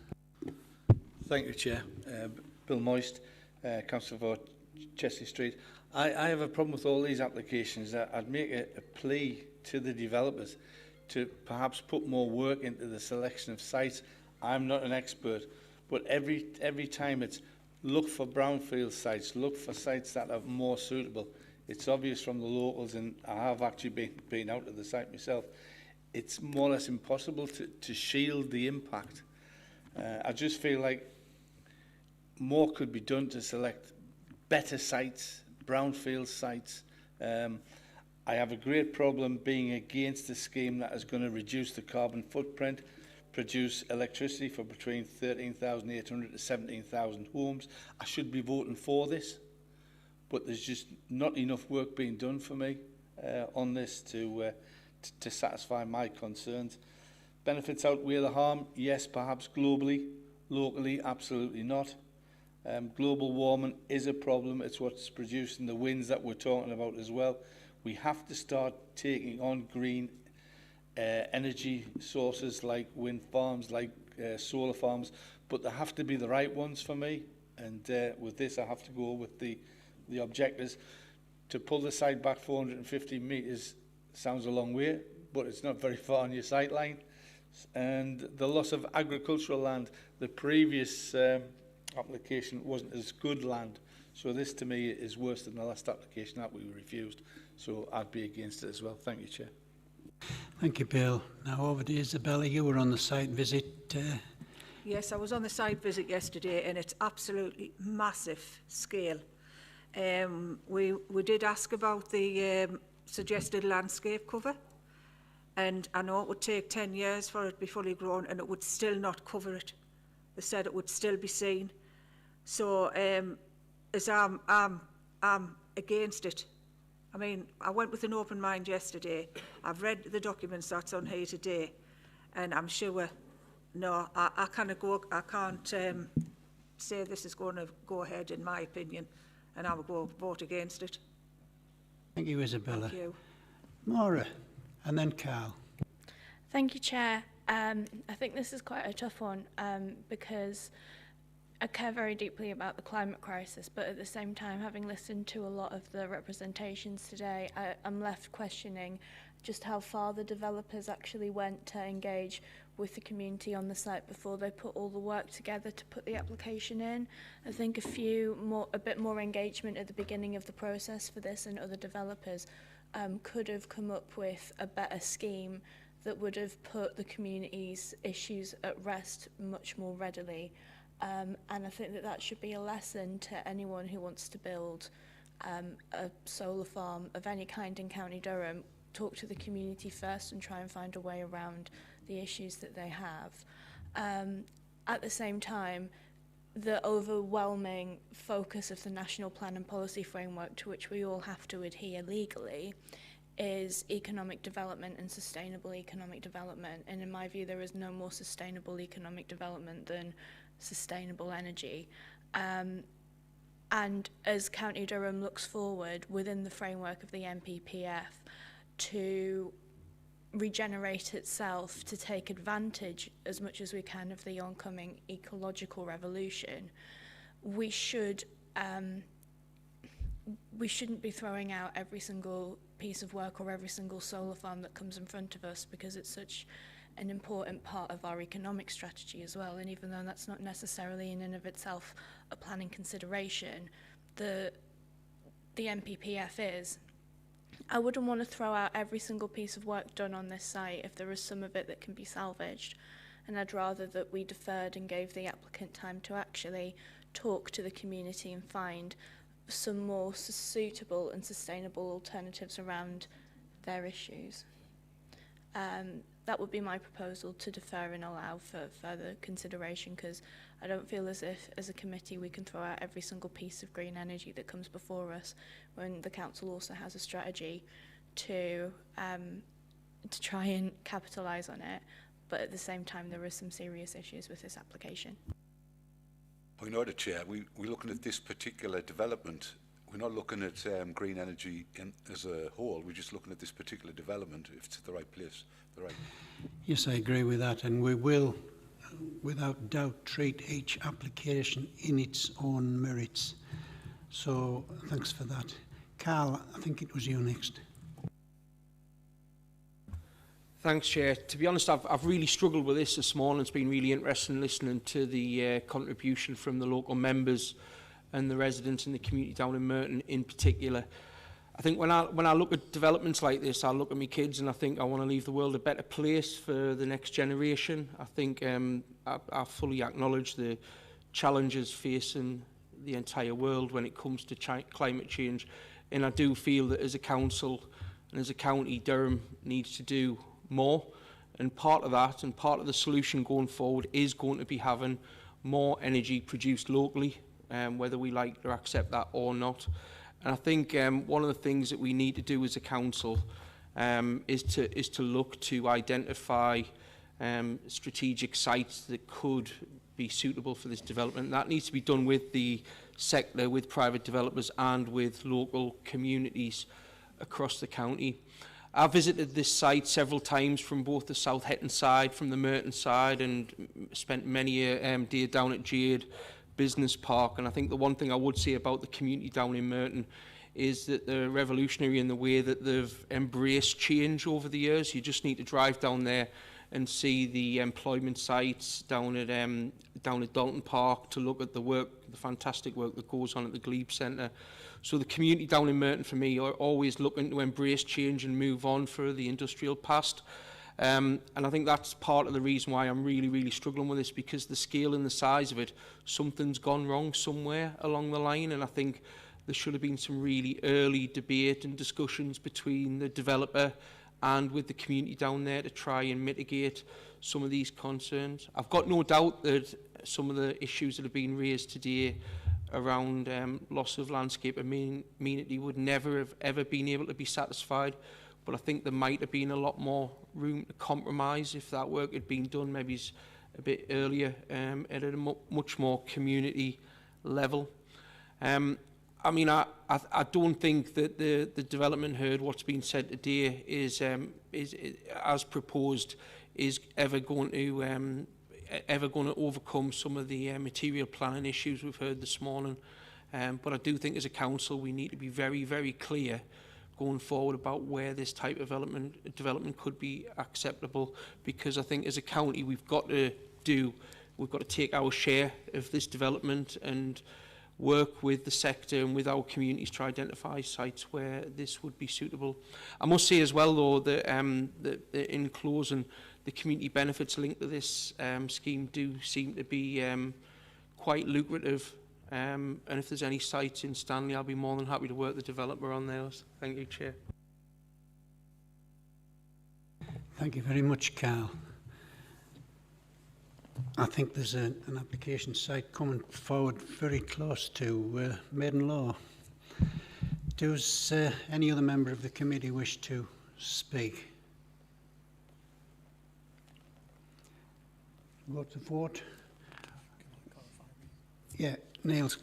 Thank you, Chair. Bill Moist, Councillor for Chelsea Street. I have a problem with all these applications. I'd make a plea to the developers to perhaps put more work into the selection of sites. I'm not an expert, but every time it's look for brownfield sites, look for sites that are more suitable. It's obvious from the locals, and I have actually been out to the site myself, it's more or less impossible to shield the impact. I just feel like more could be done to select better sites, brownfield sites. I have a great problem being against a scheme that is going to reduce the carbon footprint, produce electricity for between 13,800 to 17,000 homes. I should be voting for this, but there's just not enough work being done for me on this to satisfy my concerns. Benefits outweigh the harm? Yes, perhaps globally. Locally, absolutely not. Global warming is a problem. It's what's producing the winds that we're talking about as well. We have to start taking on green energy sources like wind farms, like solar farms, but they have to be the right ones for me. And with this, I have to go with the objectives. To pull the site back 450 metres sounds a long way, but it's not very far on your sight line. And the loss of agricultural land, the previous application wasn't as good land. So this to me is worse than the last application that we refused. So I'd be against it as well. Thank you, Chair. Thank you, Bill. Now over to Isabella. You were on the site visit. Yes, I was on the site visit yesterday, and it's absolutely massive scale. We did ask about the suggested landscape cover, and I know it would take 10 years for it to be fully grown, and it would still not cover it. They said it would still be seen. So as I'm against it. I mean, I went with an open mind yesterday. I've read the documents that's on here today, and I'm sure, no, I can't say this is going to go ahead, in my opinion, and I will go vote against it. Thank you, Isabella. Thank you. Maura, and then Carl. Thank you, Chair. I think this is quite a tough one because I care very deeply about the climate crisis, but at the same time, having listened to a lot of the representations today, I'm left questioning just how far the developers actually went to engage with the community on the site before they put all the work together to put the application in. I think a bit more engagement at the beginning of the process for this and other developers could have come up with a better scheme that would have put the community's issues at rest much more readily. And I think that should be a lesson to anyone who wants to build a solar farm of any kind in County Durham. Talk to the community first and try and find a way around the issues that they have. At the same time, the overwhelming focus of the National Plan and Policy Framework, to which we all have to adhere legally, is economic development and sustainable economic development. And in my view, there is no more sustainable economic development than sustainable energy. And as County Durham looks forward within the framework of the NPPF to regenerate itself, to take advantage as much as we can of the oncoming ecological revolution, we shouldn't be throwing out every single piece of work or every single solar farm that comes in front of us, because it's such an important part of our economic strategy as well. And even though that's not necessarily in and of itself a planning consideration, the NPPF is. I wouldn't want to throw out every single piece of work done on this site if there is some of it that can be salvaged. And I'd rather that we deferred and gave the applicant time to actually talk to the community and find some more suitable and sustainable alternatives around their issues. That would be my proposal, to defer and allow for further consideration, because I don't feel as if, as a committee, we can throw out every single piece of green energy that comes before us, when the council also has a strategy to try and capitalise on it. But at the same time, there are some serious issues with this application. Point out, Chair, we're looking at this particular development. We're not looking at green energy as a whole. We're just looking at this particular development, if it's the right place. Yes, I agree with that, and we will, without doubt, treat each application in its own merits. So thanks for that. Carl, I think it was you next. Thanks, Chair. To be honest, I've really struggled with this morning. It's been really interesting listening to the contribution from the local members and the residents in the community down in Merton in particular. I think when I look at developments like this, I look at my kids and I think I want to leave the world a better place for the next generation. I think I fully acknowledge the challenges facing the entire world when it comes to climate change, and I do feel that as a council and as a county, Durham needs to do more, and part of that and part of the solution going forward is going to be having more energy produced locally, whether we like to accept that or not. And I think one of the things that we need to do as a council is to look to identify strategic sites that could be suitable for this development. That needs to be done with the sector, with private developers and with local communities across the county. I visited this site several times from both the South Hetton side, from the Merton side, and spent many a day down at Jade Business Park. And I think the one thing I would say about the community down in Merton is that they're revolutionary in the way that they've embraced change over the years. You just need to drive down there and see the employment sites down at Dalton Park to look at the work, the fantastic work that goes on at the Glebe Centre. So the community down in Merton, for me, are always looking to embrace change and move on for the industrial past. And I think that's part of the reason why I'm really, really struggling with this, because the scale and the size of it, something's gone wrong somewhere along the line. And I think there should have been some really early debate and discussions between the developer and with the community down there to try and mitigate some of these concerns. I've got no doubt that some of the issues that have been raised today around loss of landscape amenity would never have ever been able to be satisfied, but I think there might have been a lot more room to compromise if that work had been done maybe a bit earlier at a much more community level. I mean, I don't think that the development heard what's been said today is as proposed is ever going to overcome some of the material planning issues we've heard this morning. But I do think as a council we need to be very, very clear going forward about where this type of development could be acceptable, because I think as a county we've got to take our share of this development and work with the sector and with our communities to identify sites where this would be suitable. I must say as well though that, in closing, the community benefits linked to this scheme do seem to be quite lucrative, and if there's any sites in Stanley, I'll be more than happy to work the developer on those. Thank you, Chair. Thank you very much, Carl. I think there's an application site coming forward very close to Maiden Law. Does any other member of the committee wish to speak? Go to vote. Yeah, Niels.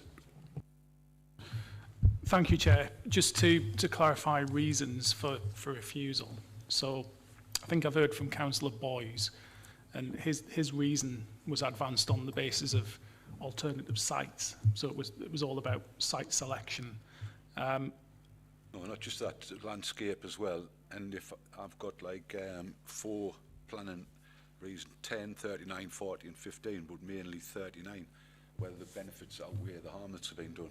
Thank you, Chair. Just to clarify reasons for refusal. So I think I've heard from Councillor Boyes, and his reason was advanced on the basis of alternative sites. So it was all about site selection. No, not just that, landscape as well. And if I've got like 4 planning reasons, 10, 39, 40 and 15, but mainly 39, whether the benefits outweigh the harm that's been done.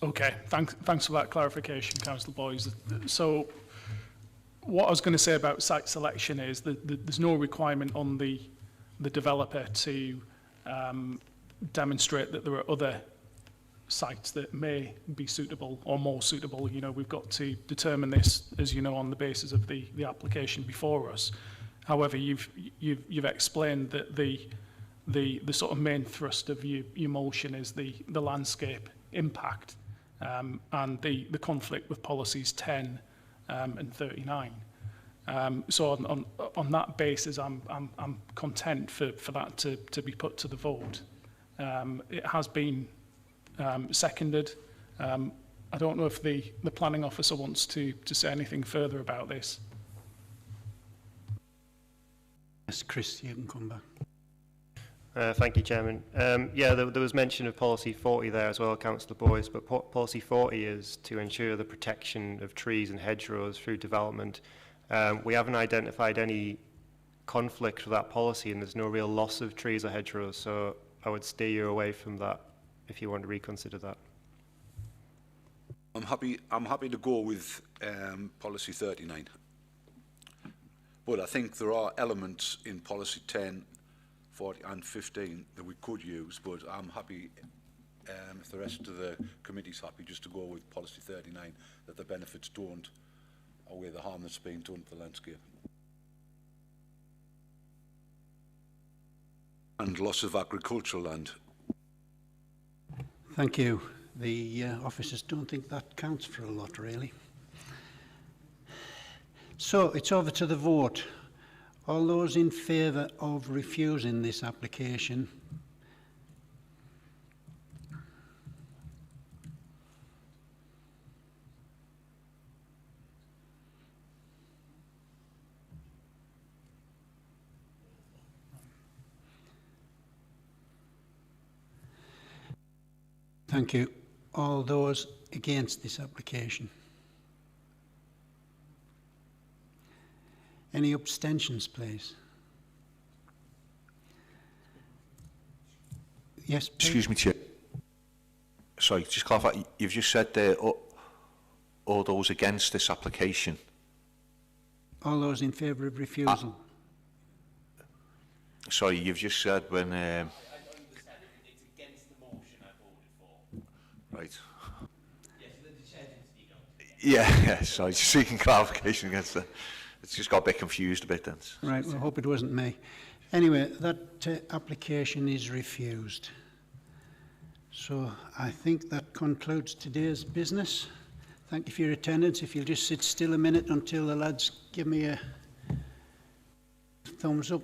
Okay, thanks for that clarification, Councillor Boyes. So what I was going to say about site selection is that there's no requirement on the developer to demonstrate that there are other sites that may be suitable or more suitable. You know, we've got to determine this, as you know, on the basis of the application before us. However, you've explained that the sort of main thrust of your motion is the landscape impact and the conflict with policies 10 and 39. So on that basis, I'm content for that to be put to the vote. It has been seconded. I don't know if the planning officer wants to say anything further about this. Yes, Chris, you can come back. Thank you, Chairman. Yeah, there was mention of Policy 40 there as well, Councillor Boyce, but Policy 40 is to ensure the protection of trees and hedgerows through development. We haven't identified any conflict with that policy, and there's no real loss of trees or hedgerows, so I would steer you away from that if you want to reconsider that. I'm happy to go with Policy 39. But I think there are elements in Policy 10, 40 and 15 that we could use, but I'm happy, if the rest of the committee's happy, just to go with Policy 39, that the benefits don't outweigh the harm that's being done to the landscape. And loss of agricultural land. Thank you. The officers don't think that counts for a lot, really. So it's over to the vote. All those in favour of refusing this application? Thank you. All those against this application? Any abstentions, please? Yes, please. Excuse me, Chair. Sorry, just clarify. You've just said there, all those against this application. All those in favour of refusal? Sorry, you've just said when... Right. Yeah, sorry, just seeking clarification against that. It's just got a bit confused a bit then. Right, well, I hope it wasn't me. Anyway, that application is refused. So I think that concludes today's business. Thank you for your attendance. If you'll just sit still a minute until the lads give me a thumbs up.